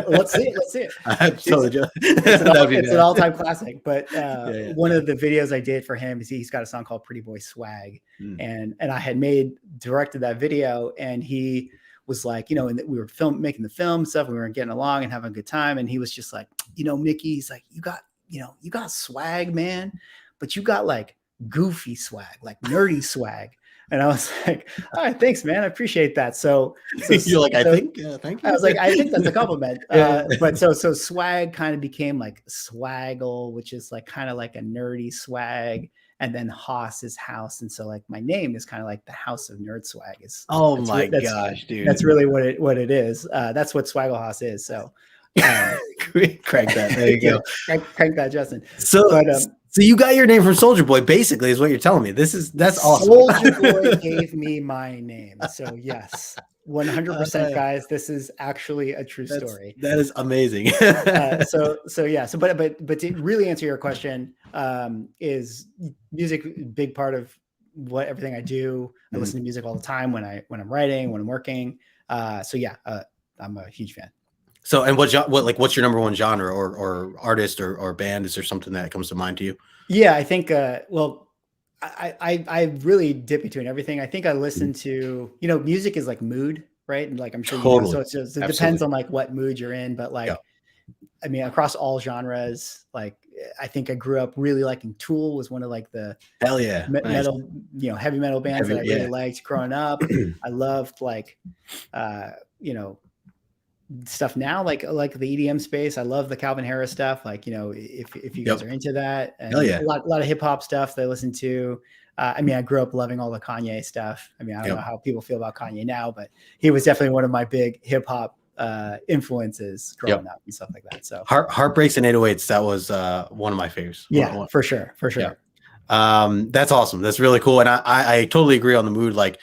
Let's see it. It's an all-time classic. But one of the videos I did for him is he's got a song called "Pretty Boy Swag," and I had directed that video, and he was like, and we were making the film stuff. We were getting along and having a good time, and he was just like, Mickey, he's like, you got swag, man, but you got like goofy swag, like nerdy swag. And I was like, all right, thanks, man. I appreciate that. So you're like, thank you. I was like, I think that's a compliment. But so swag kind of became like swaggle, which is like kind of like a nerdy swag. And then Haus is house. And so like my name is kind of like the House of Nerd Swag. Gosh, dude. That's really what it is. That's what Swagglehaus is. So crank that. There you go. Crank that, Justin. So you got your name from Soulja Boy, basically, is what you're telling me. That's awesome. Soulja Boy gave me my name. So yes, 100% guys, this is actually a true story. That is amazing. But to really answer your question, is music a big part of everything I do? I listen to music all the time when I'm writing, when I'm working. I'm a huge fan. So, and what's your number one genre or artist or band? Is there something that comes to mind to you? Yeah, I think, I really dip between everything. I think I listen to, music is like mood, right? And like, I'm sure, totally. So it depends on like what mood you're in, but like, I mean, across all genres, like, I think I grew up really liking Tool was one of like the metal, heavy metal bands that I really liked growing up. I loved like, stuff now, like the EDM space. I love the Calvin Harris stuff. Like, if you guys are into that, and a lot of hip hop stuff that I listen to. I mean, I grew up loving all the Kanye stuff. I mean, I don't know how people feel about Kanye now, but he was definitely one of my big hip hop influences growing up and stuff like that. So Heartbreaks and 808s, that was one of my favorites. Yeah, for sure. Yeah. That's awesome. That's really cool. And I totally agree on the mood. Like,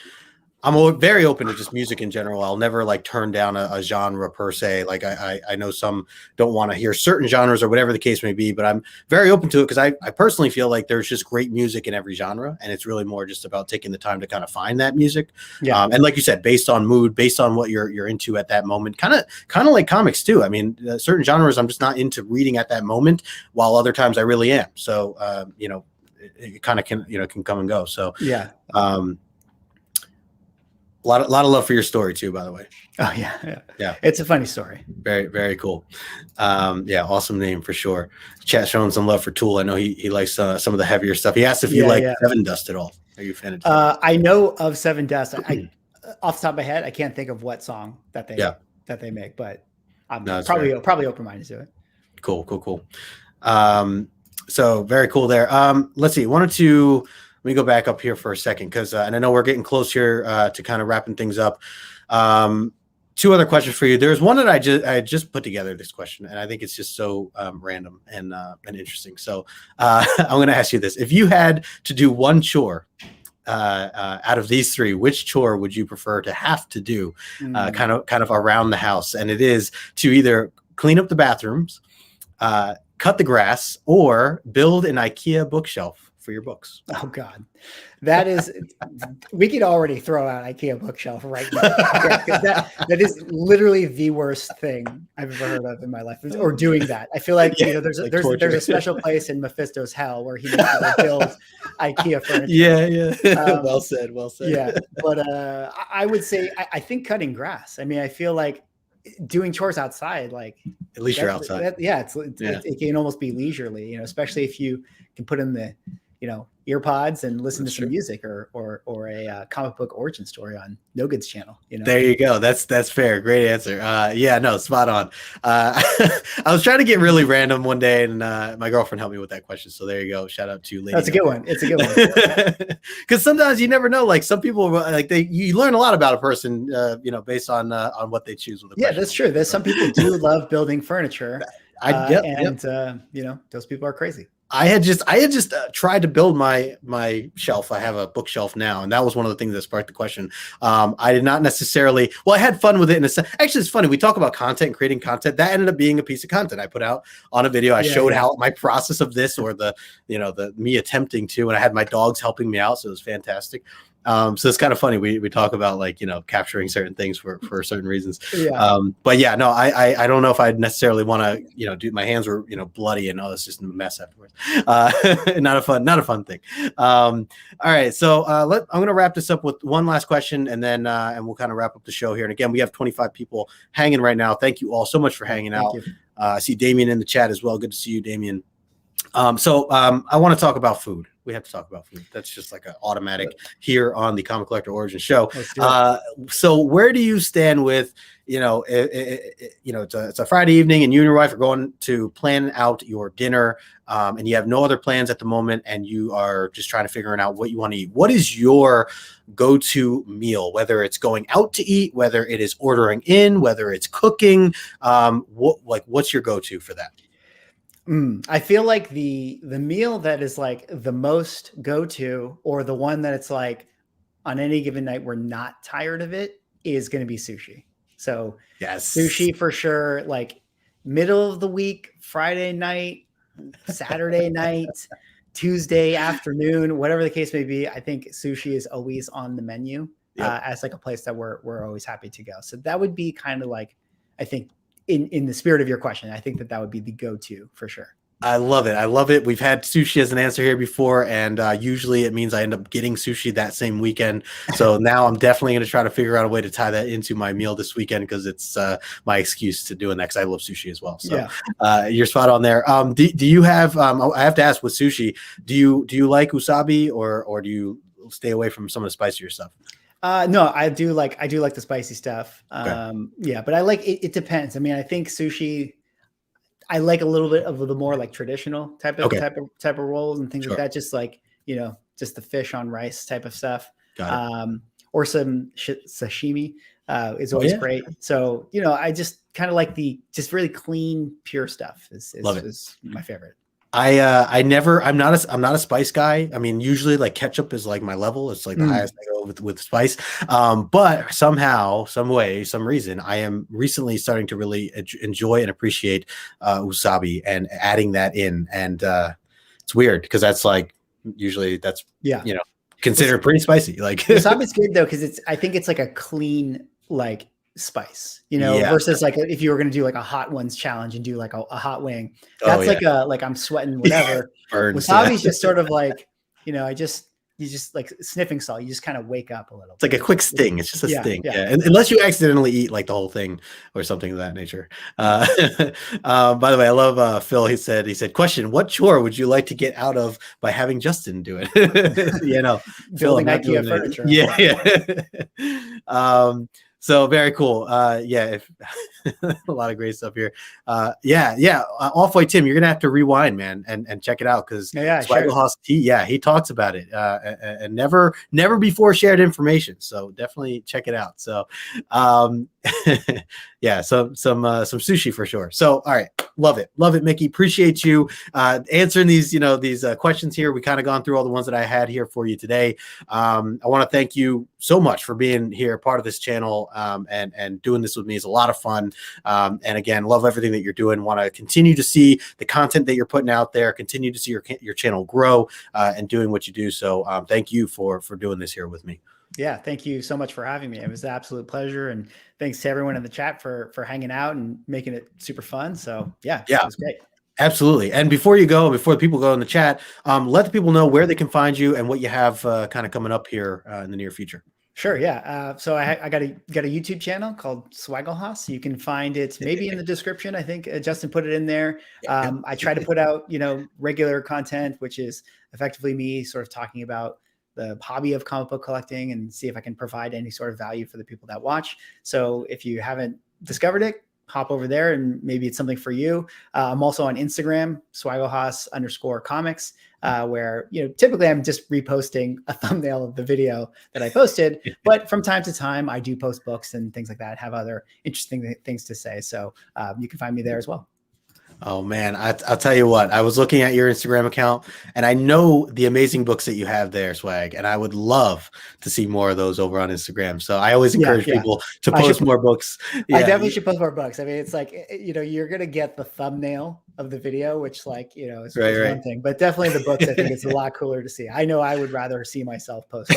I'm very open to just music in general. I'll never like turn down a genre per se. Like I know some don't want to hear certain genres or whatever the case may be, but I'm very open to it because I personally feel like there's just great music in every genre. And it's really more just about taking the time to kind of find that music. Yeah. And like you said, based on mood, based on what you're into at that moment, kind of like comics too. I mean, certain genres I'm just not into reading at that moment, while other times I really am. So, it kind of can come and go. So, yeah. A lot of love for your story too, by the way. Oh yeah. It's a funny story. Very, very cool. Awesome name for sure. Chat showing some love for Tool. I know he likes some of the heavier stuff. He asked if you like Seven Dust at all. Are you a fan of? I know of Seven Dust. I off the top of my head, I can't think of what song that they make, but I'm probably open-minded to it. Cool. So very cool there. Let's see. Let me go back up here for a second because and I know we're getting close here to kind of wrapping things up. Two other questions for you. There's one that I just put together this question, and I think it's just so random and interesting. So I'm going to ask you this: if you had to do one chore out of these three, which chore would you prefer to have to do, kind of around the house? And it is to either clean up the bathrooms, cut the grass, or build an IKEA bookshelf for your books. Oh God, that is, we could already throw out IKEA bookshelf right now. That is literally the worst thing I've ever heard of in my life, or doing that. I feel like there's a special place in Mephisto's hell where he builds IKEA furniture. Yeah. Well said. Yeah, but I would say I think cutting grass. I mean, I feel like doing chores outside, like at least you're outside. It can almost be leisurely, especially if you can put in the ear pods and listen to some music or a comic book origin story on No Good's channel. There you go. That's fair. Great answer. Spot on. I was trying to get really random one day, and my girlfriend helped me with that question. So there you go. Shout out to Lady. That's a good one. It's a good one. Because sometimes you never know. Like some people, like you learn a lot about a person, based on what they choose with. Yeah, that's true. There's some people do love building furniture. Those people are crazy. I had just tried to build my shelf. I have a bookshelf now, and that was one of the things that sparked the question. I did not necessarily. Well, I had fun with it. Actually, it's funny. We talk about content and creating content. That ended up being a piece of content I put out on a video. I showed how my process of this, or the me attempting to, and I had my dogs helping me out, so it was fantastic. So it's kind of funny. We talk about capturing certain things for certain reasons. But yeah, no, I don't know if I'd necessarily want to, do my hands were, bloody and it's just a mess afterwards. Not a fun thing. All right. So I'm going to wrap this up with one last question, and then and we'll kind of wrap up the show here. And again, we have 25 people hanging right now. Thank you all so much for hanging out. I see Damien in the chat as well. Good to see you, Damien. So I want to talk about food. We have to talk about food. That's just like an automatic here on the Comic Collector Origin Show. So where do you stand with, it's a Friday evening and you and your wife are going to plan out your dinner, and you have no other plans at the moment, and you are just trying to figure out what you want to eat. What is your go-to meal, whether it's going out to eat, whether it is ordering in, whether it's cooking, what's your go-to for that? I feel like the meal that is like the most go-to, or the one that it's like on any given night we're not tired of it, is going to be sushi. So yes, sushi for sure. Like middle of the week, Friday night, Saturday night, Tuesday afternoon, whatever the case may be. I think sushi is always on the menu as like a place that we're always happy to go. So that would be kind of like, I think, in the spirit of your question, I think that would be the go-to for sure. I love it. We've had sushi as an answer here before, and usually it means I end up getting sushi that same weekend. So now I'm definitely going to try to figure out a way to tie that into my meal this weekend, because it's my excuse to doing that, because I love sushi as well. So you're spot on there. Do you have? I have to ask with sushi. Do you like wasabi, or do you stay away from some of the spicier stuff? No, I do like the spicy stuff. But I like it depends. I mean, I think sushi, I like a little bit of the more like traditional type of rolls and things like that. Just like, just the fish on rice type of stuff. Or some sashimi is always great. So, I just kind of like the just really clean, pure stuff is my favorite. I'm not a spice guy. I mean, usually like ketchup is like my level. It's like the highest I go with spice. But somehow, some way, some reason, I am recently starting to really enjoy and appreciate wasabi and adding that in. And it's weird because that's like, usually that's, considered pretty spicy. Like wasabi's good though, because I think it's like a clean, like spice, versus like if you were going to do like a hot ones challenge and do like a hot wing, that's like I'm sweating whatever. Burns, wasabi's just sort of like, I you just like sniffing salt. You just kind of wake up a little. It's like a quick sting. It's just a sting. Yeah. And unless you accidentally eat like the whole thing or something of that nature. By the way, I love Phil. He said, question, what chore would you like to get out of by having Justin do it? Building IKEA furniture. Yeah. So very cool. If a lot of great stuff here. Off-White Tim, you're gonna have to rewind, man, and check it out, because Swagglehaus, he talks about it and never before shared information. So definitely check it out. So some sushi for sure. So all right, love it, Mickey. Appreciate you answering these questions here. We kind of gone through all the ones that I had here for you today. I want to thank you so much for being here, part of this channel, and doing this with me is a lot of fun. And again, love everything that you're doing. Want to continue to see the content that you're putting out there, continue to see your channel grow, and doing what you do. So thank you for doing this here with me. Yeah, thank you so much for having me. It was an absolute pleasure, and thanks to everyone in the chat for hanging out and making it super fun. So it was great. Absolutely. And before the people go in the chat, let the people know where they can find you and what you have kind of coming up here in the near future. Sure. Yeah. So I got a YouTube channel called Swagglehaus. You can find it maybe in the description. I think Justin put it in there. I try to put out, regular content, which is effectively me sort of talking about the hobby of comic book collecting and see if I can provide any sort of value for the people that watch. So if you haven't discovered it, hop over there and maybe it's something for you. I'm also on Instagram, Swagglehaus_comics, where, typically I'm just reposting a thumbnail of the video that I posted, but from time to time I do post books and things like that, have other interesting things to say. So you can find me there as well. Oh man, I'll tell you what, I was looking at your Instagram account and I know the amazing books that you have there, Swag, and I would love to see more of those over on Instagram. So I always encourage people to post more books. I definitely should post more books. I mean, it's like, you're going to get the thumbnail of the video, which is one thing, but definitely the books, I think it's a lot cooler to see. I know I would rather see myself post.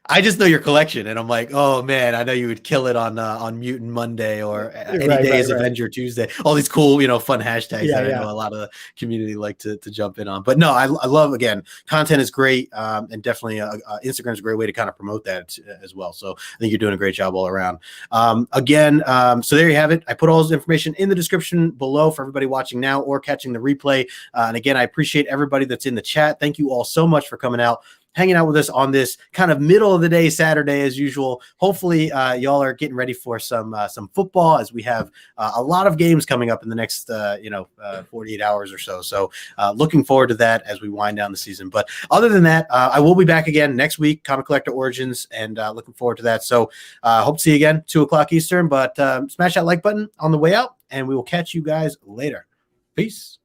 I just know your collection and I'm like, oh man, I know you would kill it on Mutant Monday or any days Avenger Tuesday, all these cool, fun hashtags that I know a lot of the community like to jump in on. But no, I love, again, content is great, and definitely Instagram is a great way to kind of promote that as well. So I think you're doing a great job all around. So there you have it. I put all this information in the description below for everybody watching now or catching the replay. And again, I appreciate everybody that's in the chat. Thank you all so much for coming out, hanging out with us on this kind of middle of the day Saturday as usual. Hopefully y'all are getting ready for some football, as we have a lot of games coming up in the next 48 hours or so. So looking forward to that as we wind down the season. But other than that, I will be back again next week, Comic Collector Origins, and looking forward to that. So hope to see you again 2:00 Eastern, but smash that like button on the way out and we will catch you guys later. Peace.